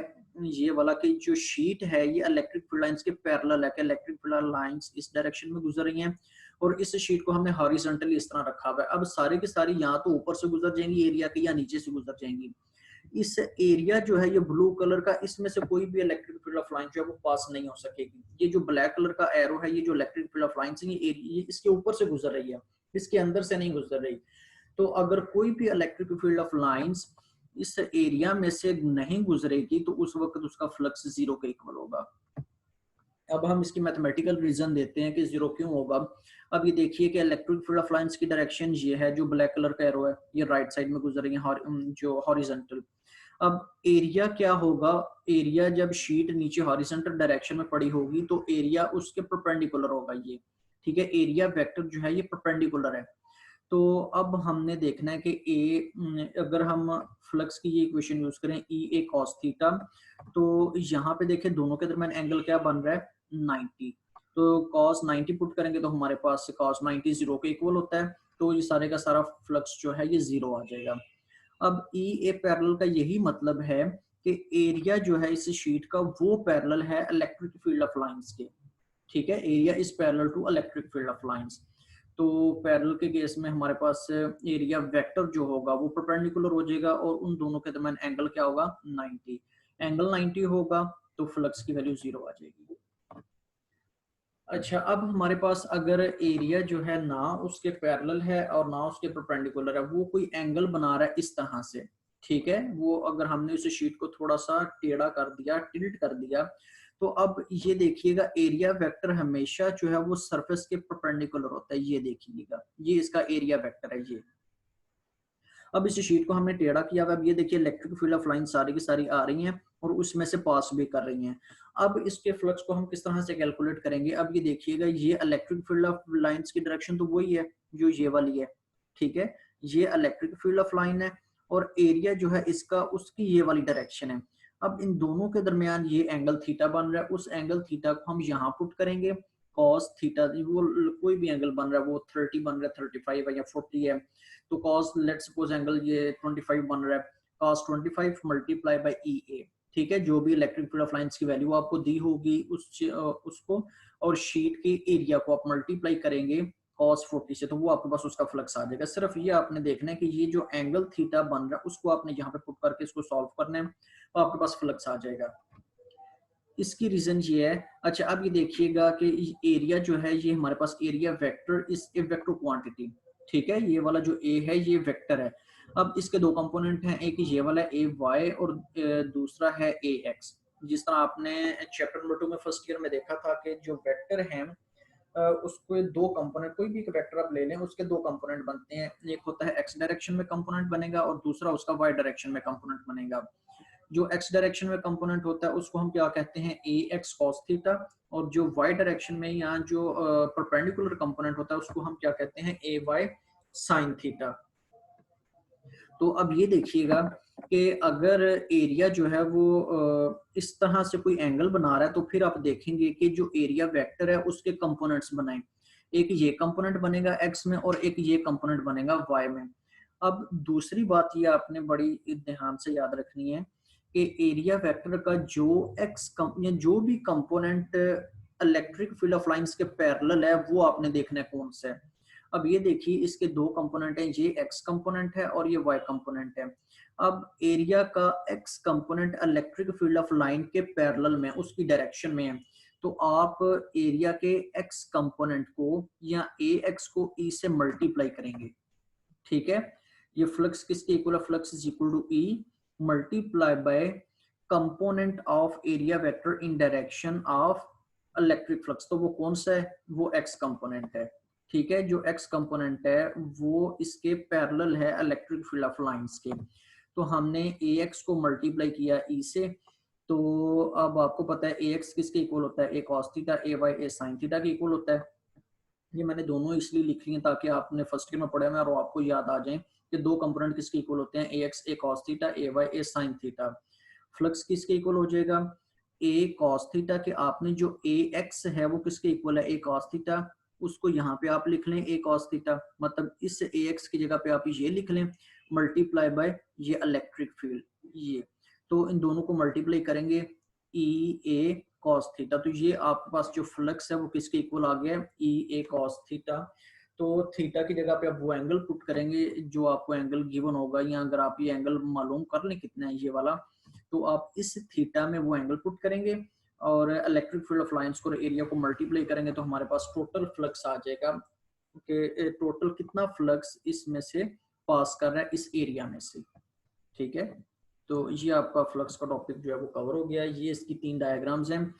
ये वाला कि जो शीट है ये इलेक्ट्रिक फील्ड लाइंस के पैरेलल है कि इलेक्ट्रिक फील्ड लाइंस इस डायरेक्शन में गुजर रही हैं और इस शीट को हमने हॉरिजॉन्टली इस तरह रखा हुआ है। अब सारी की सारी या तो ऊपर से गुजर जाएंगी एरिया के या नीचे से गुजर जाएंगी। इस एरिया जो है ये ब्लू कलर का, इसमें से कोई भी इलेक्ट्रिक फील्ड ऑफ लाइन जो है वो पास नहीं हो सकेगी। ये जो ब्लैक कलर का एरो है ये जो इलेक्ट्रिक फील्ड ऑफ लाइन ये इसके ऊपर से गुजर रही है, इसके अंदर से नहीं गुजर रही। तो अगर कोई भी इलेक्ट्रिक फील्ड ऑफ लाइंस इस एरिया में से नहीं गुजरेगी तो उस वक्त उसका फ्लक्स 0 के इक्वल होगा। अब हम इसकी मैथमेटिकल रीजन देते हैं कि 0 क्यों होगा। अब ये देखिए कि इलेक्ट्रिक फील्ड ऑफ लाइंस की डायरेक्शन ये है, जो ब्लैक कलर का एरो है ये राइट साइड में गुजर रही है जो हॉरिजॉन्टल। अब एरिया क्या होगा, एरिया जब शीट नीचे हॉरिजॉन्टल डायरेक्शन में पड़ी होगी तो एरिया उसके परपेंडिकुलर होगा ये, ठीक है। एरिया वेक्टर जो है ये परपेंडिकुलर है। तो अब हमने देखना है कि अगर हम फ्लक्स की ये इक्वेशन यूज करें ई ए कॉस थीटा, तो यहाँ पे देखें दोनों के दरमियान एंगल क्या बन रहा है 90। तो cos 90 पुट करेंगे तो हमारे पास cos 90 0 के इक्वल होता है। तो ये सारे का सारा फ्लक्स जो है ये 0 आ जाएगा। अब ई ए पैरेलल का यही मतलब है कि एरिया जो है इस शीट का वो पैरेलल है इलेक्ट्रिक फील्ड ऑफ लाइंस के, ठीक है। Area is parallel to electric field of lines. तो पैरेलल के केस में हमारे पास एरिया वेक्टर जो होगा वो परपेंडिकुलर हो जाएगा और उन दोनों के दरमियान एंगल क्या होगा 90। एंगल 90 होगा तो फ्लक्स की वैल्यू 0 आ जाएगी। अच्छा, अब हमारे पास अगर एरिया जो है ना उसके पैरेलल है और ना उसके परपेंडिकुलर है, वो कोई एंगल बना रहा है इस तरह से, ठीक है। वो अगर हमने उस शीट को थोड़ा सा टेढ़ा कर दिया, टिल्ट कर दिया, तो अब ये देखिएगा एरिया वेक्टर हमेशा जो है वो सरफेस के परपेंडिकुलर होता है। ये देखिएगा ये इसका एरिया वेक्टर है ये। अब इस शीट को हमने टेढ़ा किया हुआ, अब ये देखिए इलेक्ट्रिक फील्ड ऑफ लाइन सारी की सारी आ रही हैं और उसमें से पास भी कर रही हैं। अब इसके फ्लक्स को हम किस तरह से कैलकुलेट करेंगे, अब ये देखिएगा ये इलेक्ट्रिक फील्ड ऑफ लाइंस की डायरेक्शन तो वही है जो ये वाली है, ठीक है। ये इलेक्ट्रिक फील्ड ऑफ लाइन है और एरिया जो है इसका उसकी ये वाली डायरेक्शन है। अब इन दोनों के दरमियान ये एंगल थीटा बन रहा है, उस एंगल थीटा को हम यहाँ पुट करेंगे। कॉस थीटा वो कोई भी एंगल बन रहा है, वो 30 बन रहा है, 35 है या 40 है, तो cos लेट्स सपोज एंगल ये 25 बन रहा है, cos 25 मल्टीप्लाई बाय ई ए, ठीक है। जो भी इलेक्ट्रिक फील्ड ऑफ लाइंस की वैल्यू आपको दी होगी उसको और शीट के एरिया को आप मल्टीप्लाई करेंगे cos 40 से, तो वो आपके पास उसका फ्लक्स आ जाएगा। सिर्फ ये आपने देखना है कि ये जो एंगल थीटा बन रहा है उसको आपने यहाँ पे पुट करके इसको सॉल्व करना है तो आपके पास फ्लक्स आ जाएगा। इसकी रीजन ये है। अच्छा, अब ये देखिएगा कि एरिया जो है ये हमारे पास area vector is a vector quantity, ठीक है। ये वाला जो ए है ये वेक्टर है। अब इसके दो कंपोनेंट हैं, एक ये वाला ए वाई और दूसरा है ए एक्स। जिस तरह आपने चैप्टर नंबर 2 में फर्स्ट ईयर में देखा था कि जो वेक्टर हैं उसको दो कंपोनेंट, कोई भी एक वेक्टर आप ले लें उसके दो कंपोनेंट बनते हैं। एक होता है एक्स डायरेक्शन में कंपोनेंट बनेगा और दूसरा उसका वाई डायरेक्शन में कंपोनेंट बनेगा। जो एक्स डायरेक्शन में कंपोनेंट होता है उसको हम क्या कहते हैं ए एक्स कॉस थीटा, और जो वाई डायरेक्शन में या जो परपेंडिकुलर कंपोनेंट होता है उसको हम क्या कहते हैं ए वाई साइन थीटा। तो अब ये देखिएगा कि अगर एरिया जो है वो इस तरह से कोई एंगल बना रहा है तो फिर आप देखेंगे कि जो एरिया वेक्टर है उसके कंपोनेंट्स बनाएं। एक ये कंपोनेंट बनेगा एक्स में और एक ये कंपोनेंट बनेगा वाई में। अब दूसरी बात ये आपने बड़ी ध्यान से याद रखनी है कि एरिया वेक्टर का जो या जो भी component electric field of lines के पैरेलल है वो आपने देखना है कौन सा है। अब ये देखिए इसके दो कंपोनेंट हैं, ये एक्स कंपोनेंट है और ये वाई कंपोनेंट है। अब एरिया का x component electric field of line के पैरेलल में उसकी डायरेक्शन में है, तो आप एरिया के एक्स कंपोनेंट को या ए एक्स को ई से मल्टीप्लाई करेंगे। ठीक है, ये फ्लक्स किसके इक्वल है, flux is equal to E multiply by component of area vector in direction of electric flux. तो वो कौन सा है, वो एक्स कंपोनेंट है। ठीक है, जो एक्स कंपोनेंट है वो इसके पैरेलल है इलेक्ट्रिक फील्ड ऑफ लाइंस के। तो हमने ए एक्स को मल्टीप्लाई किया ई से, तो अब आपको पता है ए एक्स किसके इक्वल होता है, ए कॉस थीटा, ए वाई ए साइन थीटा के इक्वल होता है। ये मैंने दोनों इसलिए लिख लिए ताकि आपने फर्स्ट ईयर में पढ़े में और आपको याद आ जाए कि दो कंपोनेंट किसके इक्वल होते हैं, ए एक्स ए कॉस थीटा, ए वाई ए साइन थीटा। फ्लक्स किसके इक्वल हो जाएगा, ए कॉस थीटा के आपने जो ए एक्स है वो किसके इक्वल है, ए कॉस थीटा, उसको यहाँ पे आप लिख लें ए कॉस थीटा, मतलब इस ए एक्स की जगह पे आप ये लिख लें मल्टीप्लाई बाय ये इलेक्ट्रिक फील्ड, ये तो इन दोनों को मल्टीप्लाई करेंगे ई ए कॉस थीटा। तो ये आपके पास जो फ्लक्स है वो किसके इक्वल आ गया, ई ए कॉस थीटा। तो थीटा की जगह पे आप वो एंगल पुट करेंगे जो आपको एंगल गिवन होगा, या अगर आप ये एंगल मालूम कर लें कितना है ये वाला, तो आप इस थीटा में वो एंगल पुट करेंगे और इलेक्ट्रिक फील्ड ऑफ लाइंस को एरिया को मल्टीप्लाई करेंगे तो हमारे पास टोटल फ्लक्स आ जाएगा कि टोटल कितना फ्लक्स इसमें से पास कर रहा है इस एरिया में से। ठीक है, तो ये आपका फ्लक्स का टॉपिक जो है वो कवर हो गया। ये इसकी तीन डायग्राम्स हैं।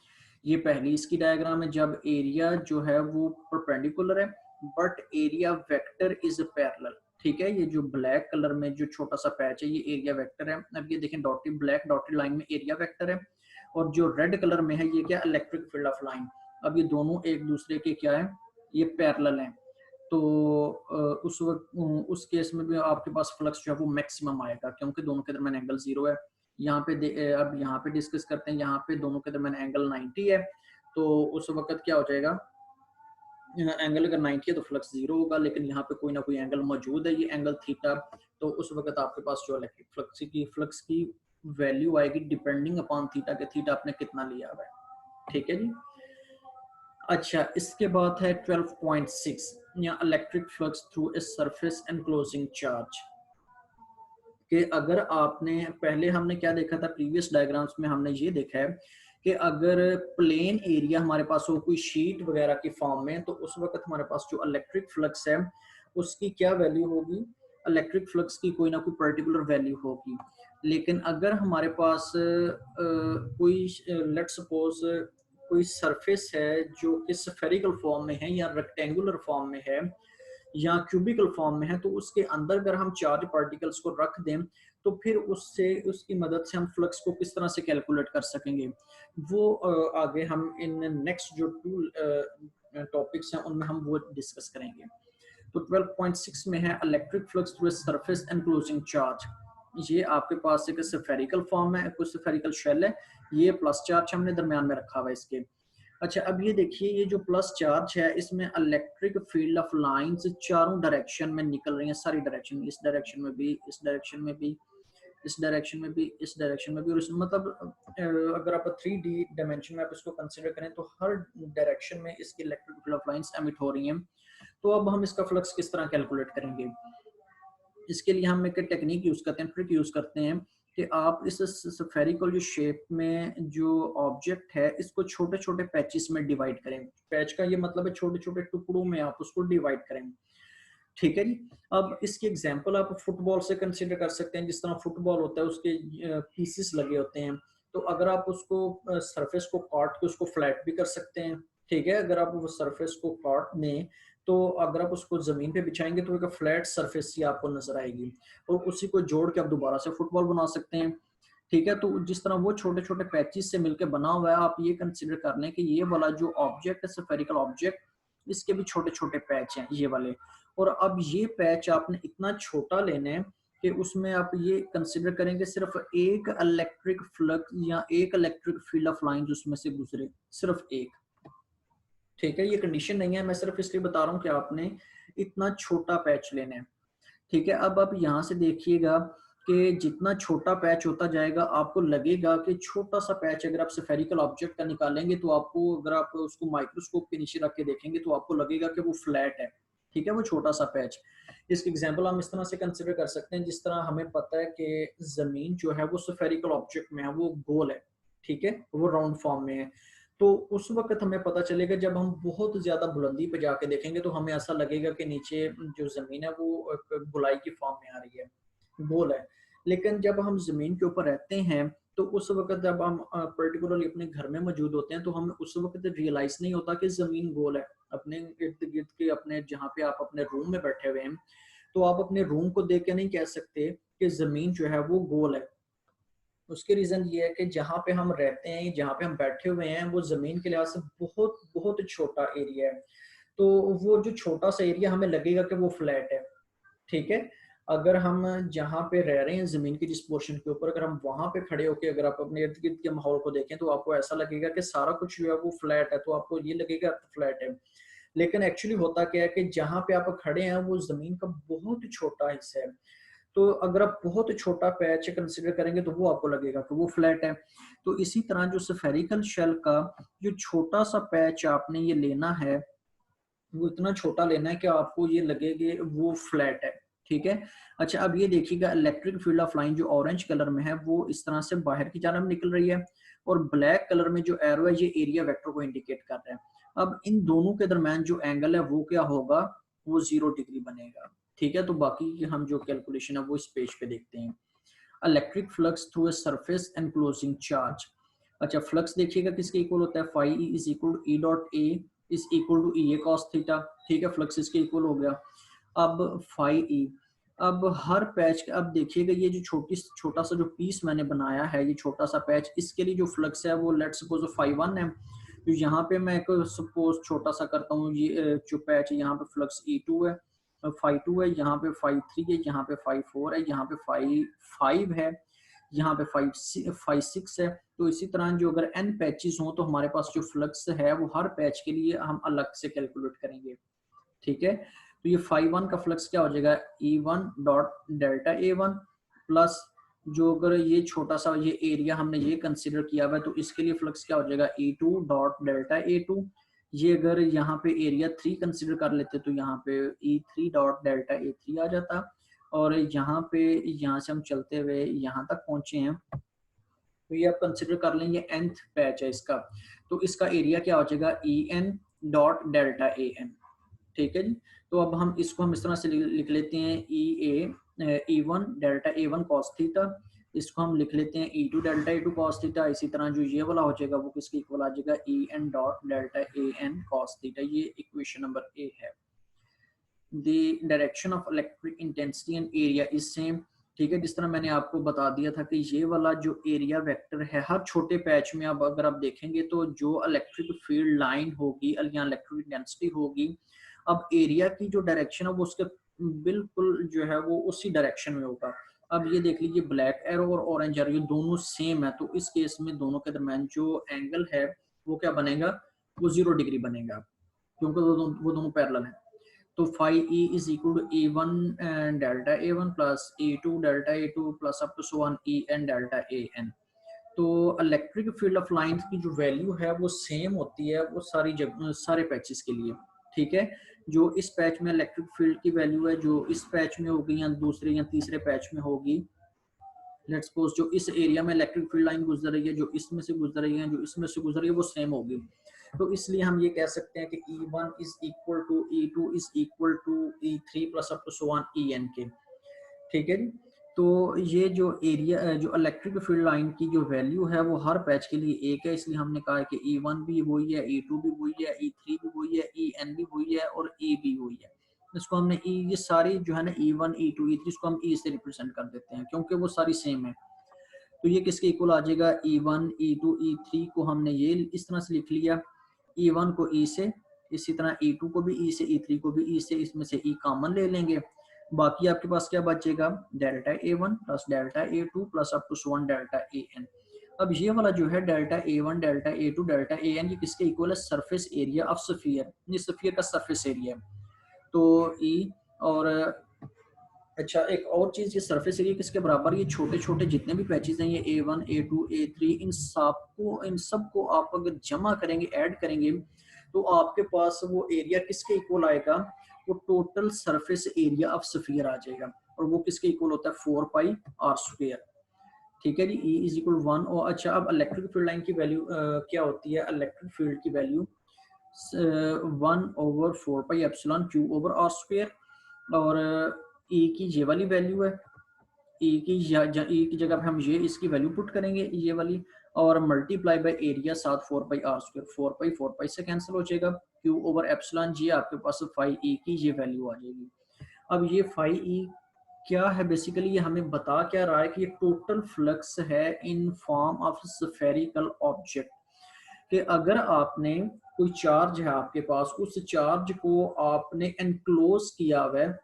ये पहली इसकी डायग्राम है जब एरिया जो है वो परपेंडिकुलर है but area vector is parallel. ठीक है, ये जो ब्लैक कलर में जो छोटा सा पैच है ये एरिया वेक्टर है। अब ये देखें डॉटेड ब्लैक डॉटेड लाइन में एरिया वेक्टर है और जो रेड कलर में है ये क्या, इलेक्ट्रिक फील्ड ऑफ लाइन। अब ये दोनों एक दूसरे के क्या है, ये पैरेलल हैं। तो उस वक्त उस केस में भी आपके पास फ्लक्स जो है वो मैक्सिमम आएगा क्योंकि दोनों के दरमियान एंगल 0 है। यहाँ पे अब यहाँ पे डिस्कस करते हैं, यहाँ पे दोनों के दरमियान एंगल 90 है, तो उस वक्त क्या हो जाएगा, एंगल अगर 90 है तो फ्लक्स 0 होगा, लेकिन यहाँ पे कोई ना कोई एंगल मौजूद है, ये एंगल थीटा, तो उस वक्त आपके पास जो इलेक्ट्रिक फ्लक्स की वैल्यू आएगी डिपेंडिंग अपॉन थीटा के, थीटा आपने कितना लिया हुआ है। ठीक है जी। अच्छा, इसके बाद है 12.6 या electric flux through a surface enclosing charge. कि अगर आपने पहले हमने क्या देखा था प्रीवियस डायग्राम्स में, हमने ये देखा है कि अगर प्लेन एरिया हमारे पास हो कोई शीट वगैरह की फॉर्म में, तो उस वक्त हमारे पास जो इलेक्ट्रिक फ्लक्स है उसकी क्या वैल्यू होगी, इलेक्ट्रिक फ्लक्स की कोई ना कोई पर्टिकुलर वैल्यू होगी। लेकिन अगर हमारे पास कोई लेट सपोज कोई सरफेस है जो कि स्फेरिकल फॉर्म में है या रेक्टेंगुलर फॉर्म में है या क्यूबिकल फॉर्म में है, तो उसके अंदर अगर हम चार्ज पार्टिकल्स को रख दें तो फिर उससे उसकी मदद से हम फ्लक्स को किस तरह से कैलकुलेट कर सकेंगे, वो आगे हम इन नेक्स्ट जो टू टॉपिक्स हैं उनमें हम वो डिस्कस करेंगे। तो 12.6 में है electric flux through surface enclosing charge. ये आपके पास एक स्फेरिकल फॉर्म है, कुछ स्फेरिकल शेल है, ये प्लस चार्ज हमने दरमियान में रखा हुआ है इसके। अच्छा, अब ये देखिए ये जो प्लस चार्ज है इसमें इलेक्ट्रिक फील्ड ऑफ लाइंस चारों डायरेक्शन में निकल रही हैं, सारी डायरेक्शन, इस डायरेक्शन में भी, इस डायरेक्शन में भी, इस डायरेक्शन में भी, इस डायरेक्शन में भी, और मतलब अगर आप 3D डायमेंशन में आप इसको कंसीडर करें तो हर डायरेक्शन में इसकी electric field of lines emit हो रही हैं। तो अब हम इसका फ्लक्स किस तरह कैलकुलेट करेंगे, इसके लिए हम एक टेक्निक यूज करते हैं, ट्रिक यूज करते हैं कि आप इस स्फेरिकल जो शेप में जो ऑब्जेक्ट है इसको छोटे छोटे पैचेस में डिवाइड करें। पैच का ये मतलब है छोटे छोटे टुकड़ों में आप उसको डिवाइड करें। ठीक है जी। अब इसकी एग्जांपल आप फुटबॉल से कंसीडर कर सकते हैं, जिस तरह फुटबॉल होता है उसके पीसेस लगे होते हैं, तो अगर आप उसको सरफेस को काट के उसको फ्लैट भी कर सकते हैं। ठीक है, अगर आप वो सरफेस को काट दें तो अगर आप उसको जमीन पे बिछाएंगे तो एक फ्लैट सरफेस ही आपको नजर आएगी और उसी को जोड़ के आप दोबारा से फुटबॉल बना सकते हैं। ठीक है, तो जिस तरह वो छोटे छोटे पैचेस से मिलकर बना हुआ है, आप ये कंसीडर कर लें कि ये वाला जो ऑब्जेक्ट है स्फेरिकल ऑब्जेक्ट, इसके भी छोटे छोटे पैच हैं ये वाले, और अब ये पैच आपने इतना छोटा लेना है कि उसमें आप ये कंसीडर करेंगे सिर्फ एक इलेक्ट्रिक फ्लक्स या एक इलेक्ट्रिक फील्ड ऑफ लाइन उसमें से गुजरे, सिर्फ एक। ठीक है, ये कंडीशन नहीं है, मैं सिर्फ इसलिए बता रहा हूँ कि आपने इतना छोटा पैच लेना है। ठीक है, अब आप यहाँ से देखिएगा कि जितना छोटा पैच होता जाएगा आपको लगेगा कि छोटा सा पैच अगर आप स्फेरिकल ऑब्जेक्ट का निकालेंगे तो आपको, अगर आप उसको माइक्रोस्कोप के नीचे रख के देखेंगे तो आपको लगेगा कि वो फ्लैट है, ठीक है, वो छोटा सा पैच। इसकी एग्जांपल हम इस तरह से कंसिडर कर सकते हैं, जिस तरह हमें पता है कि जमीन जो है वो स्फेरिकल ऑब्जेक्ट में है, वो गोल है, ठीक है, वो राउंड फॉर्म में है। तो उस वक्त हमें पता चलेगा जब हम बहुत ज्यादा बुलंदी पे जाके देखेंगे तो हमें ऐसा लगेगा कि नीचे जो जमीन है वो एक गोलाई की फॉर्म में आ रही है, गोल है। लेकिन जब हम ज़मीन के ऊपर रहते हैं तो उस वक़्त जब हम पर्टिकुलरली अपने घर में मौजूद होते हैं तो हमें उस वक़्त रियलाइज़ नहीं होता कि ज़मीन गोल है। अपने इर्द-गिर्द के, अपने जहाँ पे आप अपने रूम में बैठे हुए हैं, तो आप अपने रूम को देख के नहीं कह सकते कि ज़मीन जो है वो गोल है। उसकी रीज़न ये है कि जहाँ पे हम रहते हैं, जहाँ पे हम बैठे हुए हैं, वो ज़मीन के लिहाज से बहुत बहुत छोटा एरिया है। तो वो जो छोटा-सा एरिया हमें लगेगा कि वो फ्लैट है। ठीक है? अगर हम जहाँ पे रह रहे हैं ज़मीन के जिस पोर्शन के ऊपर, अगर हम वहाँ पे खड़े होके अगर आप अपने इर्द-गिर्द के माहौल को देखें तो आपको ऐसा लगेगा कि सारा कुछ जो है वो फ्लैट है, तो आपको ये लगेगा फ्लैट है। लेकिन एक्चुअली होता क्या है कि जहाँ पे आप खड़े हैं वो ज़मीन का बहुत छोटा हिस्सा है। तो अगर आप बहुत छोटा पैच कंसीडर करेंगे तो वो आपको लगेगा कि वो फ्लैट है। तो इसी तरह जो स्फेरिकल शेल का जो छोटा-सा पैच आपने ये लेना है, वो इतना छोटा लेना है कि आपको ये लगे कि वो फ्लैट है, ठीक है? अच्छा, अब ये देखिएगा इलेक्ट्रिक फील्ड ऑफ लाइन जो ऑरेंज कलर में है वो इस तरह से बाहर की जानब निकल रही है, और ब्लैक कलर में जो एरो है ये एरिया वेक्टर को इंडिकेट कर रहा है। अब इन दोनों के दरमियान जो एंगल है वो क्या होगा, वो 0 डिग्री बनेगा, ठीक है? तो बाकी की हम जो कैलकुलेशन है वो इस पेज पे देखते हैं। Electric flux through a surface enclosing charge. अच्छा, फ्लक्स देखिएगा किसके इक्वल होता है, phi E is equal to E dot A is equal to E A cos theta, ठीक है, फ्लक्स इसके इक्वल हो गया। अब फाई ई, अब हर पैच, अब देखिएगा ये जो छोटा सा जो पीस मैंने बनाया है, ये छोटा सा पैच, इसके लिए जो फ्लक्स है वो लेट्स सपोज फाई वन है। तो यहाँ पे मैं एक सपोज छोटा सा करता हूँ, ये जो पैच है यहाँ पे फ्लक्स ई टू है, फाई टू है, यहाँ पे फाई थ्री है, यहाँ पे फाई फोर है, यहाँ पे फाई फाइव है, यहाँ पे फाई सिक्स है। तो इसी तरह जो अगर एन पैचेस हों तो हमारे पास जो फ्लक्स है वो हर पैच के लिए हम अलग से कैलकुलेट करेंगे, ठीक है? तो ये फाई वन का फ्लक्स क्या हो जाएगा, E one dot delta A one plus, जो अगर ये छोटा सा ये एरिया हमने ये कंसिडर किया हुआ है तो इसके लिए फ्लक्स क्या हो जाएगा, E two dot delta A two. ये अगर यहाँ पे एरिया 3 कंसिडर कर लेते तो यहाँ पे ई थ्री डॉट डेल्टा ए थ्री आ जाता। और यहाँ पे, यहाँ से हम चलते हुए यहाँ तक पहुंचे हैं, तो ये आप कंसिडर कर लेंगे nth पैच है इसका, तो इसका एरिया क्या हो जाएगा, E N dot delta A N, ठीक है जी। तो अब हम इसको हम इस तरह से लिख लेते हैं, E one delta A one cos theta, इसको हम लिख लेते हैं E two delta A two cos theta. इसी तरह जो ये वाला हो जाएगा वो किसके इक्वल आ जाएगा, E N dot delta A N cos theta. ये इक्वेशन नंबर ए है। The direction of electric intensity and area is same, ठीक है। जिस तरह मैंने आपको बता दिया था कि ये वाला जो एरिया वेक्टर है हर छोटे पैच में, अब अगर आप देखेंगे तो जो इलेक्ट्रिक फील्ड लाइन होगी या इलेक्ट्रिक इंटेंसिटी होगी, अब एरिया की जो डायरेक्शन है वो उसके बिल्कुल जो है वो उसी डायरेक्शन में होगा। अब ये देख लीजिए ब्लैक एरो और ऑरेंज एरो ये दोनों सेम है, तो इस केस में दोनों के दरमियान जो एंगल है वो क्या बनेगा, वो 0 डिग्री बनेगा, क्योंकि वो दोनों पैरेलल है। तो phi E is equal to A one delta A one plus A two delta A two plus up to so one E N delta A N. तो इलेक्ट्रिक फील्ड ऑफ लाइन की जो value है वो same होती है वो सारी जगह सारे पैचेस के लिए, ठीक है। जो इस पैच में इलेक्ट्रिक फील्ड की वैल्यू है जो इस पैच में होगी या दूसरे या तीसरे पैच में होगी, लेट्स सपोज जो इस एरिया में इलेक्ट्रिक फील्ड लाइन गुजर रही है, जो इसमें से गुजर रही है, जो इसमें से गुजर रही है, वो सेम होगी। तो इसलिए हम ये कह सकते हैं कि E1 is equal to E2 is equal to E3 plus up to so on EN के, ठीक है जी। तो ये जो एरिया जो इलेक्ट्रिक फील्ड लाइन की जो वैल्यू है वो हर पैच के लिए एक है, इसलिए हमने कहा है कि E1 भी वही है, E2 भी वही है, E3 भी वही है, EN भी वही है और E भी वही है। इसको हमने ये सारी जो है ना E1 E2 E3 इसको हम E से रिप्रेजेंट कर देते हैं क्योंकि वो सारी सेम है। तो ये किसके इक्वल आ जाएगा, E1 E2 E3 को हमने ये इस तरह से लिख लिया, E1 को E से, इसी तरह E2 को भी E से, E3 को भी E से, इसमें से E कॉमन ले लेंगे, बाकी आपके पास क्या बचेगा, delta A1 plus delta A2 plus up to so on delta AN। अब ये वाला जो है delta A1 delta A2 delta AN ये किसके इक्वल है, सरफेस एरिया ऑफ स्फीयर, ये स्फीयर का सरफेस एरिया है। तो E और अच्छा, एक और चीज़, ये सरफेस एरिया किसके बराबर है? ये छोटे-छोटे जितने भी पैचेज़ हैं, ये A1, A2, A3, इन सबको आप अगर जमा करेंगे, ऐड करेंगे, तो आपके पास वो एरिया किसके इक्वल आएगा? वो total surface area of sphere आ जाएगा, और वो किसके इक्वल होता है? 4 पाई आर स्क्वायर। ठीक है जी, E इज इक्वल 1। और अच्छा, अब इलेक्ट्रिक फील्ड लाइन की वैल्यू क्या होती है? इलेक्ट्रिक फील्ड की value 1/4 pi epsilon Q over R square, और ई की ये वाली वैल्यू है, ई की जगह पे हम ये इसकी वैल्यू पुट करेंगे, ये वाली, और मल्टीप्लाई बाय एरिया साथ 4 पाई आर स्क्वायर, 4 पाई से कैंसिल हो जाएगा, क्यू ओवर एप्सिलॉन, ये आपके पास फाई ई की ये वैल्यू आ जाएगी। अब ये फाई ई क्या है? बेसिकली ये हमें बता क्या रहा है कि ये टोटल फ्लक्स है in form of spherical object, कि अगर आपने कोई चार्ज है आपके पास, उस चार्ज को आपने एनक्लोज किया हुआ है,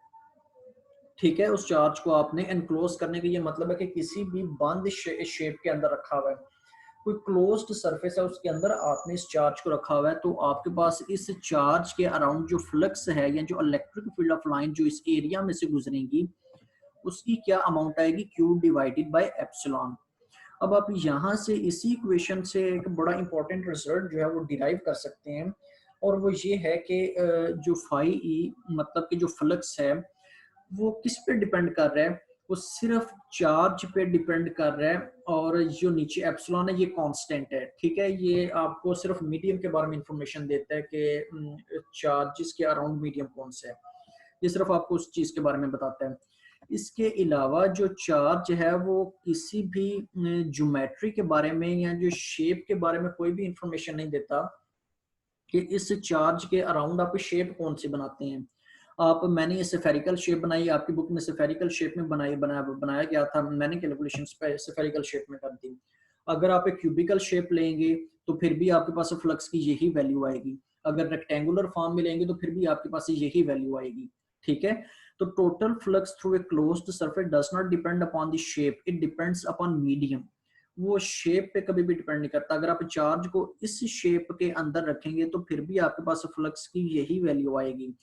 ठीक है, उस चार्ज को आपने एनक्लोज करने का ये मतलब है कि किसी भी बंद शेप के अंदर रखा हुआ है, कोई क्लोज्ड सरफेस है उसके अंदर आपने इस चार्ज को रखा हुआ है, तो आपके पास इस चार्ज के अराउंड जो फ्लक्स है या जो इलेक्ट्रिक फील्ड ऑफ लाइन जो इस एरिया में से गुजरेंगी, उसकी क्या अमाउंट आएगी? Q divided by epsilon. अब आप यहाँ से इसी इक्वेशन से एक बड़ा इंपॉर्टेंट रिजल्ट जो है वो डिराइव कर सकते हैं, और वो ये है कि जो फाई ई मतलब कि जो फ्लक्स है वो किस पे डिपेंड कर रहा है? वो सिर्फ चार्ज पे डिपेंड कर रहा है, और जो नीचे एप्सिलॉन है ये कांस्टेंट है। ठीक है, ये आपको सिर्फ मीडियम के बारे में इंफॉर्मेशन देता है कि चार्जेस के अराउंड मीडियम कौन सा है, ये सिर्फ आपको उस चीज के बारे में बताता है। इसके अलावा जो चार्ज है वो किसी भी ज्योमेट्री के बारे में या जो शेप के बारे में कोई भी इंफॉर्मेशन नहीं देता कि इस चार्ज के अराउंड आप शेप कौन सी बनाते हैं। आप मैंने ये स्फेरिकल शेप बनाई, आपकी बुक में स्फेरिकल शेप में बनाया गया था, मैंने कैलकुलेशन स्फेरिकल शेप में कर दी। अगर आप एक क्यूबिकल शेप लेंगे तो फिर भी आपके पास फ्लक्स की यही वैल्यू आएगी, अगर रेक्टेंगुलर फॉर्म में लेंगे तो फिर भी आपके पास यही वैल्यू आएगी। ठीक है, तो total flux through a closed surface does not depend upon the shape, it depends upon medium. वो शेप पे कभी भी डिपेंड नहीं करता। अगर आप चार्ज को इस शेप के अंदर रखेंगे तो फिर भी आपके पास फ्लक्स की यही वैल्यू आएगी।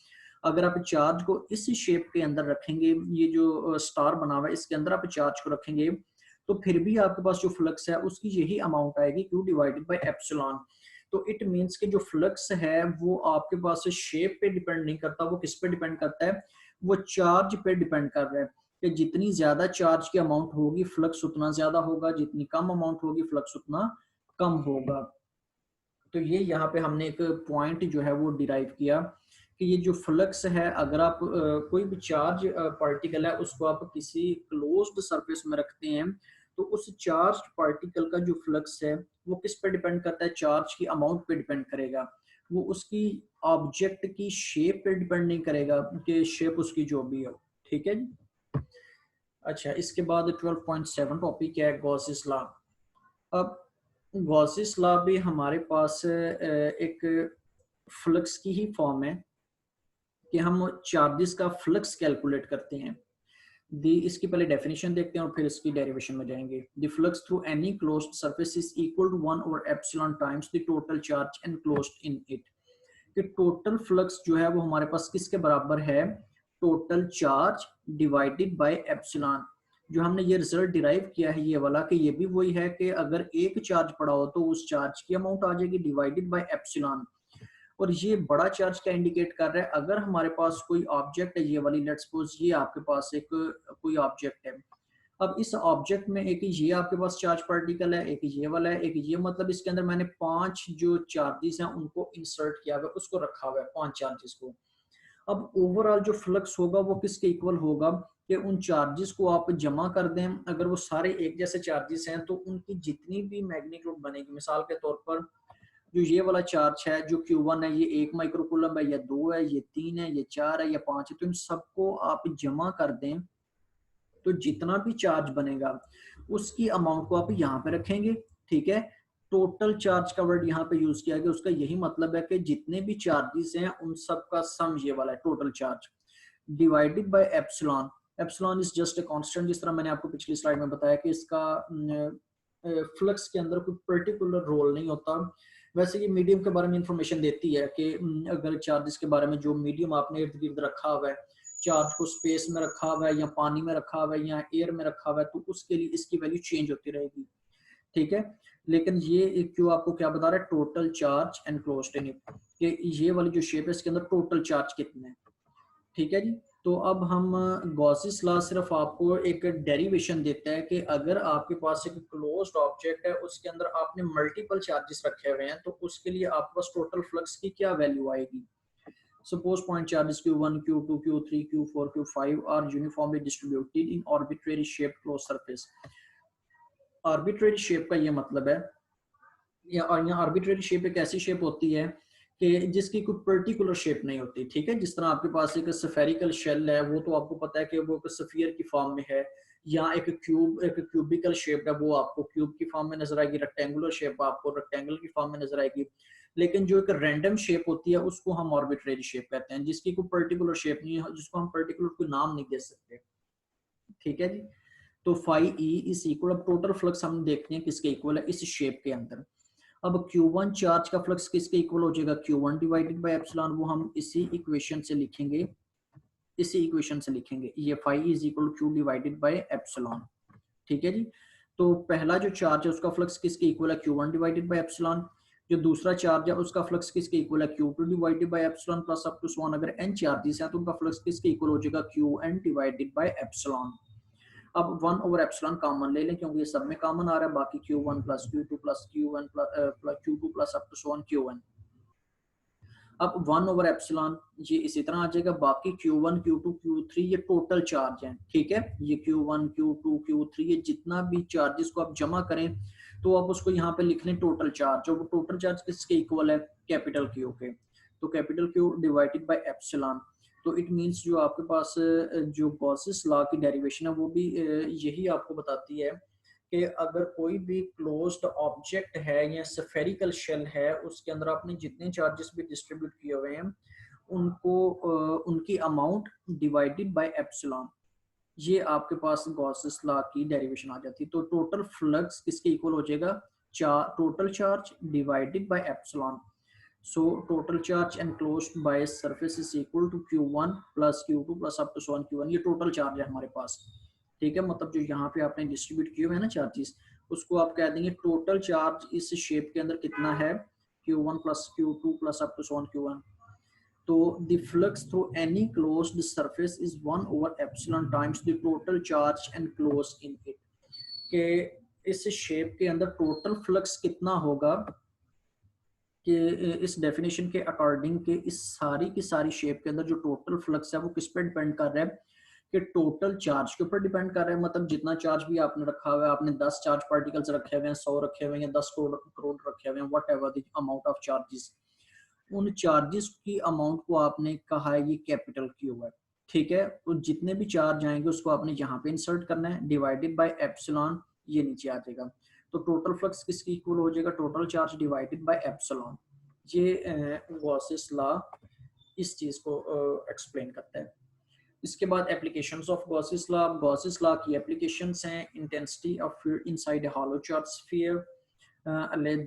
अगर आप चार्ज को इस शेप के अंदर रखेंगे, ये जो स्टार बना हुआ है इसके अंदर आप चार्ज को रखेंगे, तो फिर भी आपके पास जो फ्लक्स है उसकी यही अमाउंट आएगी, क्यू डिवाइडेड बाय एप्सिलॉन। तो इट मींस कि जो फ्लक्स है वो आपके पास शेप पे डिपेंड नहीं करता, वो किस पे डिपेंड करता है? वो चार्ज पे डिपेंड कर रहा है, कि जितनी ज्यादा चार्ज की अमाउंट होगी फ्लक्स उतना ज्यादा होगा, जितनी कम अमाउंट होगी फ्लक्स उतना कम होगा। तो ये यहाँ पे हमने एक पॉइंट जो है वो डिराइव किया कि ये जो फ्लक्स है, अगर आप कोई भी चार्ज पार्टिकल है उसको आप किसी क्लोज्ड सरफेस में रखते हैं, तो उस चार्ज पार्टिकल का जो फ्लक्स है वो किस पे डिपेंड करता है? चार्ज की अमाउंट पे डिपेंड करेगा, वो उसकी ऑब्जेक्ट की शेप पे डिपेंड नहीं करेगा कि शेप उसकी जो भी हो। ठीक है जी। अच्छा, इसके बाद 12.7 टॉपिक है गॉसेस लॉ। अब गॉसेस लॉ भी हमारे पास एक फ्लक्स की ही फॉर्म है कि हम चार्जेस का फ्लक्स कैलकुलेट करते हैं। दी इसकी पहले डेफिनेशन देखते हैं और फिर इसकी डेरिवेशन में जाएंगे। The flux through any closed surface is equal to 1 over epsilon times the total charge enclosed in it. कि टोटल फ्लक्स जो है वो हमारे पास किसके बराबर है? Total charge divided by epsilon. जो हमने ये रिजल्ट डिराइव किया है ये वाला, कि ये भी वही है कि अगर एक चार्ज पड़ा हो तो उस चार्ज की अमाउंट आ जाएगी डिवाइडेड बाय एप्सिलॉन। और ये बड़ा चार्ज क्या इंडिकेट कर रहा है? अगर हमारे पास कोई ऑब्जेक्ट है, ये वाली, लेट्स सपोज ये आपके पास एक कोई ऑब्जेक्ट है, अब इस ऑब्जेक्ट में एक ये आपके पास चार्ज पार्टिकल है, एक ये वाला है, एक ये, मतलब इसके अंदर मैंने 5 जो चार्जेस हैं उनको इंसर्ट किया हुआ है, उसको रखा हुआ है 5 चार्जेस को। अब ओवरऑल जो फ्लक्स होगा वो किसके इक्वल होगा? कि उन चार्जेस को आप जमा कर दें, अगर वो सारे एक जैसे चार्जेस हैं तो उनकी जितनी भी मैग्नीट्यूड बनेगी, मिसाल के तौर पर जो ये वाला चार्ज है जो Q1 है, ये 1 माइक्रोकूलम है या 2 है, ये 3 है, ये 4 है या 5 है, तो इन सबको आप जमा कर दें तो जितना भी चार्ज बनेगा उसकी अमाउंट को आप यहाँ पे रखेंगे। ठीक है, टोटल चार्ज का वर्ड यहाँ पे यूज किया गया, उसका यही मतलब है कि जितने भी चार्जेस हैं उन सब का सम ये वाला है, total charge divided by epsilon. Epsilon is just a constant, जिस तरह मैंने आपको पिछली स्लाइड में बताया कि इसका फ्लक्स के अंदर कोई पर्टिकुलर रोल नहीं होता। वैसे ये मीडियम के बारे में इंफॉर्मेशन देती है कि अगर चार्जेस के बारे में जो मीडियम आपने इर्द गिर्द रखा हुआ है, चार्ज को स्पेस में रखा हुआ है या पानी में रखा हुआ है या एयर में रखा हुआ है, तो उसके लिए इसकी वैल्यू चेंज होती रहेगी, ठीक है। लेकिन ये क्यों आपको क्या बता रहा है, total charge enclosed in it, कि ये वाली जो शेप है इसके अंदर टोटल चार्ज कितने हैं, ठीक है जी। तो अब हम गॉसिस लॉ सिर्फ आपको एक डेरिवेशन देता है कि अगर आपके पास एक क्लोज्ड ऑब्जेक्ट है उसके अंदर आपने मल्टीपल चार्जेस रखे हुए हैं, तो उसके लिए आपके पास टोटल फ्लक्स की क्या वैल्यू आएगी। Suppose point charges Q1, Q2, Q3, Q4, Q5 are uniformly distributed in arbitrary shape close surface. Arbitrary shape का ये मतलब है, या यहाँ आर्बिट्रेरी शेप एक ऐसी शेप होती है कि जिसकी कोई पर्टिकुलर शेप नहीं होती, ठीक है। जिस तरह आपके पास एक स्फेरिकल शेल है, वो तो आपको पता है कि वो एक स्फीयर की फॉर्म में है, या एक क्यूबिकल शेप है, वो आपको क्यूब की फॉर्म में नजर आएगी, रेक्टेंगुलर शेप आपको रेक्टेंगल की फॉर्म में नजर आएगी। लेकिन जो एक रैंडम शेप होती है उसको हम आर्बिट्रेरी शेप कहते हैं, जिसकी कोई पर्टिकुलर शेप नहीं है, जिसको हम पर्टिकुलर कोई नाम नहीं दे सकते, ठीक है जी। तो फाई ई इज इक्वल, अब टोटल फ्लक्स हम देखते हैं किसके इक्वल है इस शेप के अंदर। अब Q1 चार्ज का फ्लक्स किसके इक्वल हो जाएगा, Q1 डिवाइडेड बाय एप्सिलॉन, वो हम इसी इक्वेशन से लिखेंगे, ये phi is equal Q divided by epsilon, ठीक है जी। तो पहला जो चार्ज है उसका फ्लक्स किसके इक्वल है, Q1 डिवाइडेड बाय एप्सिलॉन। जो दूसरा चार्ज है उसका फ्लक्स किसके इक्वल है, Q2 divided by epsilon plus up to 1। अगर n चार्जेस हैं तो उनका फ्लक्स किसके इक्वल हो जाएगा, Qn डिवाइडेड बाय एप्सिलॉन। अब 1 ओवर एप्सिलॉन कॉमन ले लें क्योंकि ये सब में कॉमन आ रहा है, बाकी Q1 plus Q2 plus Q1 plus Q2 plus up to 1 Qn। अब 1 ओवर एप्सिलॉन ये इसी तरह आ जाएगा, बाकी Q1 Q2 Q3 ये टोटल चार्ज हैं, ठीक है। ये Q1 Q2 Q3 ये जितना भी चार्जेस को आप जमा करें तो आप उसको यहाँ पे लिख लें टोटल चार्ज। और वो टोटल चार्ज किसके इक्वल है, कैपिटल Q के। तो capital Q divided by epsilon. तो इट मींस जो आपके पास जो गॉसिस लॉ की डेरिवेशन है वो भी यही आपको बताती है कि अगर कोई भी क्लोज्ड ऑब्जेक्ट है या स्फेरिकल शेल है, उसके अंदर आपने जितने चार्जेस भी डिस्ट्रीब्यूट किए हुए हैं उनको उनकी अमाउंट डिवाइडेड बाय एप्सिलॉन, ये आपके पास गॉसिस लॉ की डेरिवेशन आ जाती है। तो टोटल फ्लक्स किसके इक्वल हो जाएगा, total charge divided by epsilon. So total charge enclosed by surface is equal to Q1 plus Q2 plus up to 1 Q1। ये टोटल चार्ज है हमारे पास, ठीक है। मतलब जो यहाँ पे आपने डिस्ट्रीब्यूट किए हुए हैं ना चार्जेस, उसको आप कह देंगे टोटल चार्ज इस शेप के अंदर कितना है, Q1 plus Q2 plus up to 1 Q1। तो the flux through any closed surface is 1 over epsilon times the total charge enclosed in it। के इस शेप के अंदर टोटल फ्लक्स कितना होगा कि इस डेफिनेशन के अकॉर्डिंग के इस सारी की सारी शेप के अंदर जो टोटल फ्लक्स है वो किस पे डिपेंड कर रहा है, कि टोटल चार्ज के ऊपर डिपेंड कर रहा है। मतलब जितना चार्ज भी आपने रखा हुआ है, आपने 10 चार्ज पार्टिकल्स रखे हुए हैं, 100 रखे हुए हैं, 10 करोड़ रखे हुए हैं, what ever the amount of charges, उन चार्जेस की अमाउंट को आपने कहा है ये कैपिटल Q है, ठीक है। तो जितने भी चार्ज आएंगे उसको आपने यहाँ पे इंसर्ट करना है, डिवाइडेड बाय एप्सिलॉन, ये नीचे आ जाएगा। तो टोटल फ्लक्स किसकी इक्वल हो जाएगा, total charge divided by epsilon. ये गॉसिस लॉ इस चीज को एक्सप्लेन करता है। इसके बाद applications of Gauss's law. Gauss's law की एप्लीकेशंस हैं, intensity of field inside a hollow charge sphere.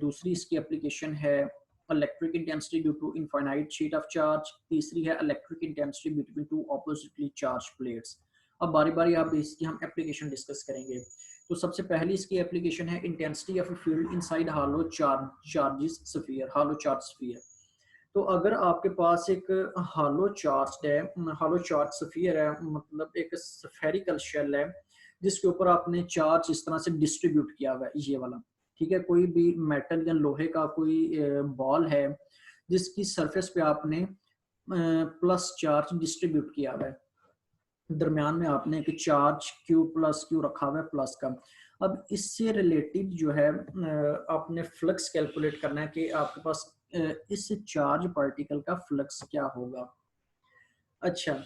दूसरी इसकी एप्लीकेशन है electric intensity due to infinite sheet of charge. तीसरी है electric intensity between two oppositely charge plates. अब बारी बारी आप इसकी हम एप्लीकेशन डिस्कस करेंगे। तो सबसे पहली इसकी एप्लीकेशन है intensity of field inside hollow charges sphere, hollow charge sphere. तो अगर आपके पास एक हॉलो चार्ज है, हॉलो चार्ज स्फीयर है, मतलब एक स्फेरिकल शेल है जिसके ऊपर आपने चार्ज इस तरह से डिस्ट्रीब्यूट किया हुआ है, ये वाला, ठीक है। कोई भी मेटल या लोहे का कोई बॉल है जिसकी सरफेस पे आपने प्लस चार्ज डिस्ट्रीब्यूट किया हुआ है, दरम्यान में आपने एक चार्ज Q प्लस Q रखा हुआ है प्लस का। अब इससे रिलेटेड जो है आपने फ्लक्स कैलकुलेट करना है कि आपके पास इस चार्ज पार्टिकल का फ्लक्स क्या होगा। अच्छा,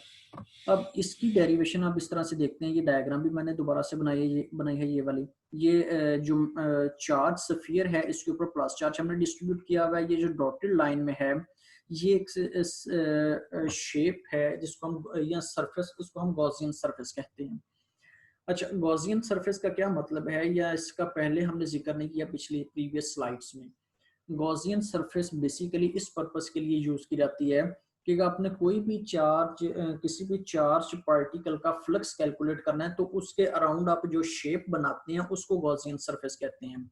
अब इसकी डेरिवेशन आप इस तरह से देखते हैं, ये डायग्राम भी मैंने दोबारा से बनाई है ये वाली। ये जो चार्ज स्फीयर है इसके ऊपर प्लस चार्ज हमने डिस्ट्रीब्यूट किया हुआ है। ये जो डॉटेड लाइन में है ये एक शेप है जिसको हम, या सरफेस, उसको हम गॉसियन सरफेस कहते हैं। अच्छा, गॉसियन सरफेस का क्या मतलब है, या इसका पहले हमने जिक्र नहीं किया पिछली प्रीवियस स्लाइड्स में। गॉसियन सरफेस बेसिकली इस पर्पस के लिए यूज की जाती है कि आपने कोई भी चार्ज किसी भी चार्ज पार्टिकल का फ्लक्स कैलकुलेट करना है तो उसके अराउंड आप जो शेप बनाते हैं उसको गॉसियन सरफेस कहते हैं।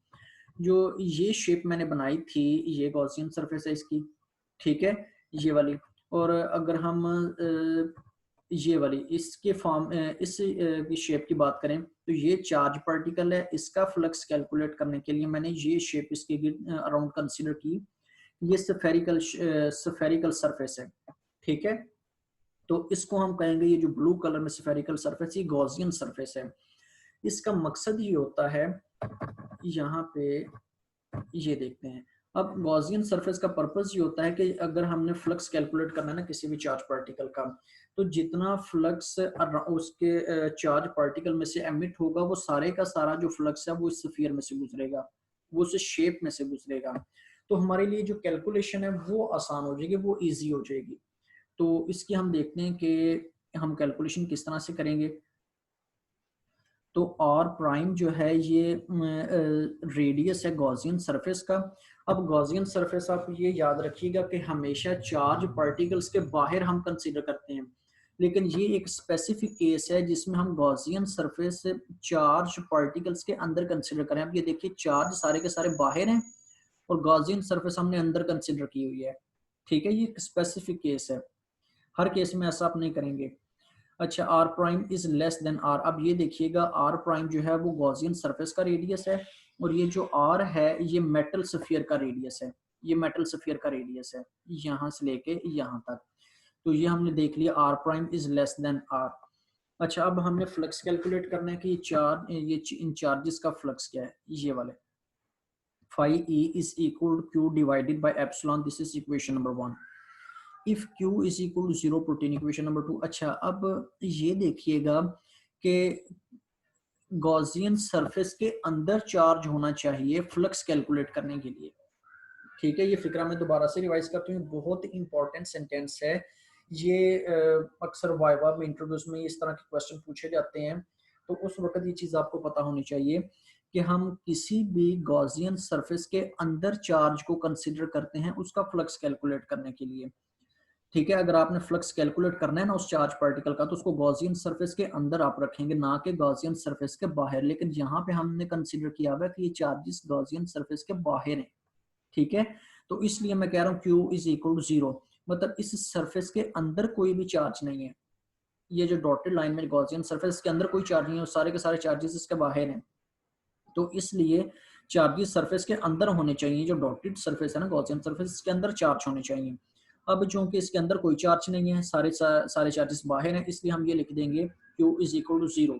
जो ये शेप मैंने बनाई थी ये गॉसियन सरफेस है इसकी, ठीक है, ये वाली। और अगर हम ये वाली इसके फॉर्म इस की शेप की बात करें तो ये चार्ज पार्टिकल है, इसका फ्लक्स कैलकुलेट करने के लिए मैंने ये शेप इसके अराउंड कंसीडर की। ये स्फेरिकल सरफेस है, ठीक है। तो इसको हम कहेंगे ये जो ब्लू कलर में स्फेरिकल सरफेस ये गॉसियन सरफेस है। इसका मकसद ये होता है, यहाँ पे ये देखते हैं। अब गॉसियन सरफेस का पर्पस ये होता है कि अगर हमने फ्लक्स कैलकुलेट करना है ना किसी भी चार्ज पार्टिकल का, तो जितना फ्लक्स उसके चार्ज पार्टिकल में से एमिट होगा वो सारे का सारा जो फ्लक्स है वो इस स्फीयर में से गुजरेगा, वो उस शेप में से गुजरेगा। तो हमारे लिए जो कैलकुलेशन है वो आसान हो जाएगी, वो ईजी हो जाएगी। तो इसकी हम देखते हैं कि हम कैलकुलेशन किस तरह से करेंगे। तो आर प्राइम जो है ये रेडियस है गॉसियन सरफेस का। अब गॉसियन सरफेस आप ये याद रखिएगा कि हमेशा चार्ज पार्टिकल्स के बाहर हम कंसीडर करते हैं, लेकिन ये एक स्पेसिफिक केस है जिसमें हम गॉसियन सरफेस चार्ज पार्टिकल्स के अंदर कंसीडर करें। अब ये देखिए चार्ज सारे के सारे बाहर हैं और गॉसियन सरफेस हमने अंदर कंसीडर की हुई है, ठीक है। ये एक स्पेसिफिक केस है, हर केस में ऐसा आप नहीं करेंगे। अच्छा, R prime is less than R. अब ये देखिएगा आर प्राइम जो है वो गॉसियन सरफेस का रेडियस है और ये जो आर है ये मेटल स्फीयर का रेडियस है, ये मेटल स्फीयर का रेडियस है यहाँ से लेके यहाँ तक। तो ये हमने देख लिया R prime is less than R. अच्छा, अब हमने फ्लक्स कैलकुलेट करना है कि ये इन चार्जेस का फ्लक्स क्या है, ये वाले phi e is equal to q divided by epsilon, this is equation number 1। If Q is equal to 0 प्रोटीन इक्वेशन नंबर 2। अच्छा, अब ये देखिएगा कि गॉसियन सरफेस के अंदर चार्ज होना चाहिए फ्लक्स कैलकुलेट करने के लिए, ठीक है। ये फिक्रा मैं दोबारा से रिवाइज करती हूँ, बहुत इंपॉर्टेंट सेंटेंस है ये। अक्सर वाइवा में इंटरव्यूज में इस तरह के क्वेश्चन पूछे जाते हैं, तो उस वक्त ये चीज़ आपको पता होनी चाहिए कि हम किसी भी गॉसियन सरफेस के अंदर चार्ज को कंसिडर करते हैं उसका फ्लक्स कैलकुलेट करने के लिए, ठीक है। अगर आपने फ्लक्स कैलकुलेट करना है ना उस चार्ज पार्टिकल का तो उसको गॉसियन सरफेस के अंदर आप रखेंगे, ना कि गॉसियन सरफेस के बाहर। लेकिन यहाँ पे हमने कंसीडर किया हुआ है कि ये चार्जेस गॉसियन सरफेस के बाहर हैं, ठीक है। तो इसलिए मैं कह रहा हूँ Q इज इक्वल टू 0, मतलब इस सरफेस के अंदर कोई भी चार्ज नहीं है। ये जो डॉटेड लाइन में गॉसियन सरफेस के अंदर कोई चार्ज नहीं है, सारे के सारे चार्जेस इसके बाहर हैं। तो इसलिए चार्जेस सरफेस के अंदर होने चाहिए, जो डॉटेड सरफेस है ना गॉसियन सरफेस, इसके अंदर चार्ज होने चाहिए। अब चूंकि इसके अंदर कोई चार्ज नहीं है, सारे चार्जेस बाहर हैं, इसलिए हम ये लिख देंगे Q इज इक्वल टू 0।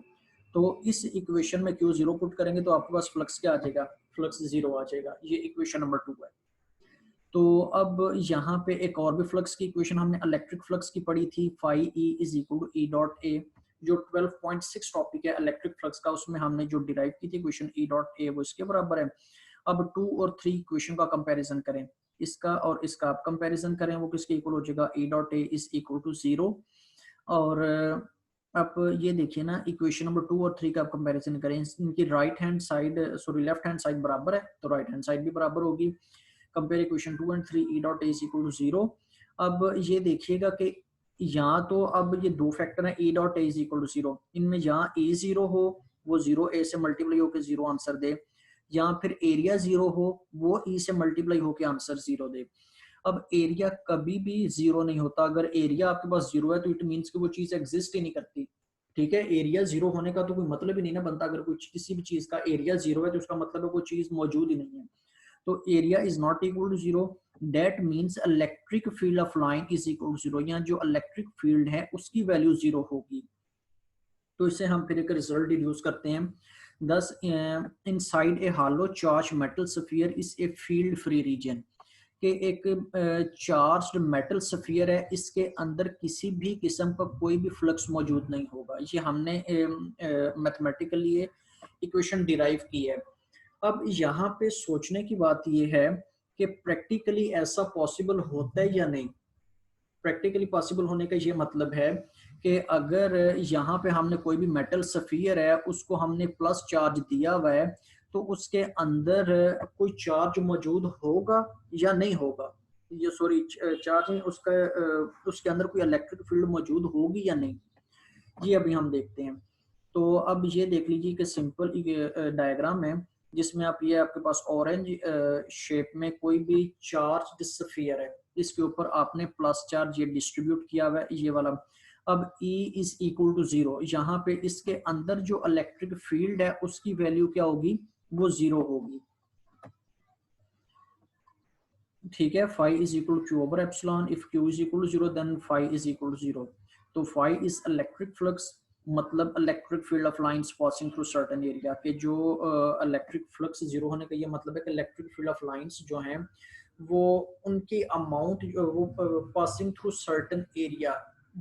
तो इस इक्वेशन में Q 0 पुट करेंगे तो आपके पास फ्लक्स क्या आ जाएगा, फ्लक्स 0 आ जाएगा। ये इक्वेशन नंबर 2 है। तो अब यहाँ पे एक और भी फ्लक्स की इक्वेशन हमने इलेक्ट्रिक फ्लक्स की पढ़ी थी, phi E is equal to E dot A. जो 12.6 टॉपिक है इलेक्ट्रिक फ्लक्स का, उसमें हमने जो डिराइव की थी इक्वेशन ई डॉट ए वो इसके बराबर है। अब 2 और 3 इक्वेशन का कंपैरिजन करें, इसका और इसका आप कंपैरिजन करें, वो किसके इक्वल हो जाएगा, E dot A is equal to 0। और आप ये देखिए ना इक्वेशन नंबर 2 और 3 का आप कंपैरिजन करें, इनकी right hand side sorry left hand side बराबर है तो राइट हैंड साइड भी बराबर होगी। Compare equation 2 and 3 E dot A is equal to 0। अब ये देखिएगा कि यहाँ तो अब ये दो फैक्टर है, E dot A is equal to 0, इनमें जहाँ ए 0 हो वो 0 ए से मल्टीप्लाई होकर 0 आंसर दे, या फिर एरिया 0 हो वो ई से मल्टीप्लाई होकर आंसर 0 दे। अब एरिया कभी भी 0 नहीं होता, अगर एरिया आपके पास 0 है तो इट मीन्स कि वो चीज एग्जिस्ट ही नहीं करती, ठीक है। एरिया 0 होने का तो कोई मतलब ही नहीं ना बनता, अगर कोई किसी भी चीज का एरिया 0 है तो उसका मतलब है वो चीज मौजूद ही नहीं है। तो area is not equal to 0, that means electric field of line is equal to 0, या जो इलेक्ट्रिक फील्ड है उसकी वैल्यू 0 होगी। तो इससे हम फिर एक रिजल्ट डिड्यूस करते हैं। Thus, inside a hollow charged metal sphere is a field free region, कि एक चार्ज्ड मेटल स्फीयर है, इसके अंदर किसी भी किस्म का कोई भी फ्लक्स मौजूद नहीं होगा। ये हमने मैथमेटिकली इक्वेशन डिराइव की है। अब यहाँ पे सोचने की बात ये है कि प्रैक्टिकली ऐसा पॉसिबल होता है या नहीं। प्रैक्टिकली पॉसिबल होने का ये मतलब है कि अगर यहाँ पे हमने कोई भी मेटल स्फीयर है उसको हमने प्लस चार्ज दिया हुआ है तो उसके अंदर कोई चार्ज मौजूद होगा या नहीं होगा, ये सॉरी चार्जिंग उसके अंदर कोई इलेक्ट्रिक फील्ड मौजूद होगी या नहीं, ये अभी हम देखते हैं। तो अब ये देख लीजिए कि सिंपल डायग्राम है जिसमें आप ये आपके पास ऑरेंज शेप में कोई भी चार्ज स्फीयर है, इसके ऊपर आपने प्लस चार्ज ये डिस्ट्रीब्यूट किया हुआ है ये वाला। अब E इज इक्वल टू 0, यहाँ पे इसके अंदर जो इलेक्ट्रिक फील्ड है उसकी वैल्यू क्या होगी, वो 0 होगी। ठीक है, phi is equal to Q over epsilon, if Q is equal to 0 then phi is equal to 0। तो फाई इज इलेक्ट्रिक फ्लक्स, मतलब electric field of lines passing through certain area के जो इलेक्ट्रिक फ्लक्स 0 होने का ये मतलब है कि इलेक्ट्रिक फील्ड ऑफ लाइंस जो हैं वो उनकी अमाउंट वो पासिंग थ्रू सर्टेन एरिया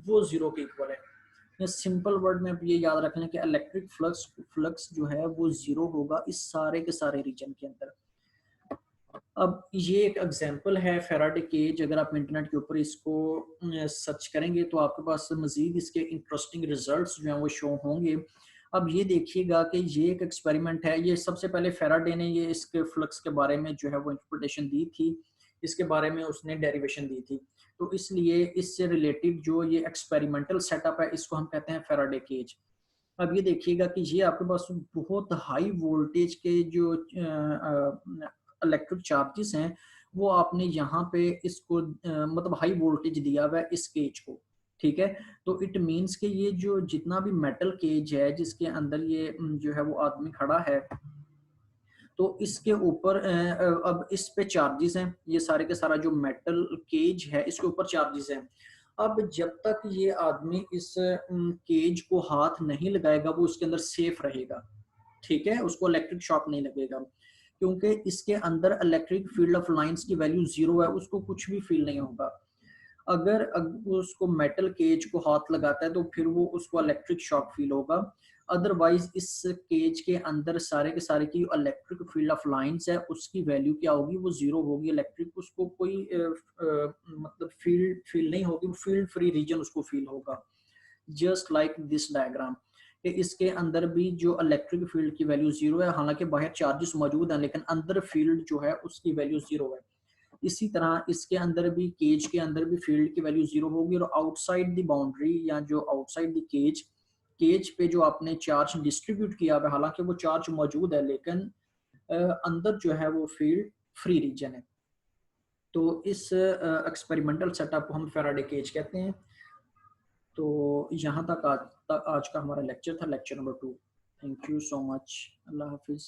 वो 0 के इक्वल है। सिंपल वर्ड में आप ये याद रख लें कि इलेक्ट्रिक फ्लक्स जो है वो 0 होगा इस सारे के सारे रीजन के अंदर। अब ये एक एग्जांपल है फेराडे केज, अगर आप इंटरनेट के ऊपर इसको सर्च करेंगे तो आपके पास मजीद इसके इंटरेस्टिंग रिजल्ट्स जो हैं वो शो होंगे। अब ये देखिएगा कि ये एक एक्सपेरिमेंट है, ये सबसे पहले फेराडे ने ये इसके फ्लक्स के बारे में जो है वो इंटरप्रिटेशन दी थी, इसके बारे में उसने डेरिवेशन दी थी। तो इसलिए इससे रिलेटेड जो ये एक्सपेरिमेंटल सेटअप है इसको हम कहते हैं फेराडे केज। अब ये देखिएगा कि ये आपके पास बहुत हाई वोल्टेज के जो इलेक्ट्रिक चार्जेस हैं वो आपने यहाँ पे इसको मतलब हाई वोल्टेज दिया हुआ है इस केज को। ठीक है, तो इट मींस कि ये जो जितना भी मेटल केज है जिसके अंदर ये जो है वो आदमी खड़ा है, तो इसके ऊपर अब इस पे चार्जेस हैं, ये सारे के सारा जो मेटल केज है इसके ऊपर चार्जेस हैं। अब जब तक ये आदमी इस केज को हाथ नहीं लगाएगा वो उसके अंदर सेफ रहेगा। ठीक है, उसको इलेक्ट्रिक शॉक नहीं लगेगा क्योंकि इसके अंदर इलेक्ट्रिक फील्ड ऑफ लाइंस की वैल्यू 0 है, उसको कुछ भी फील नहीं होगा। अगर उसको मेटल केज को हाथ लगाता है तो फिर वो उसको इलेक्ट्रिक शॉक फील होगा। अदरवाइज इस केज के अंदर सारे के सारे की इलेक्ट्रिक फील्ड ऑफ लाइंस है उसकी वैल्यू क्या होगी, वो 0 होगी। इलेक्ट्रिक उसको कोई मतलब फील नहीं होगी, फील्ड फ्री रीजन उसको फील होगा। जस्ट लाइक दिस डायग्राम कि इसके अंदर भी जो इलेक्ट्रिक फील्ड की वैल्यू 0 है, हालांकि बाहर चार्जेस मौजूद हैं लेकिन अंदर फील्ड जो है उसकी वैल्यू 0 है। इसी तरह इसके अंदर भी केज के अंदर भी फील्ड की वैल्यू 0 होगी और आउटसाइड द बाउंड्री या जो आउटसाइड द केज पे जो आपने चार्ज डिस्ट्रीब्यूट किया है हालांकि वो चार्ज मौजूद है लेकिन अंदर जो है वो फील्ड फ्री रीजन है। तो इस एक्सपेरिमेंटल सेटअप को हम फेराडे केज कहते हैं। तो यहाँ तक आज का हमारा लेक्चर था, lecture number 2। Thank you so much, अल्लाह हाफिज़।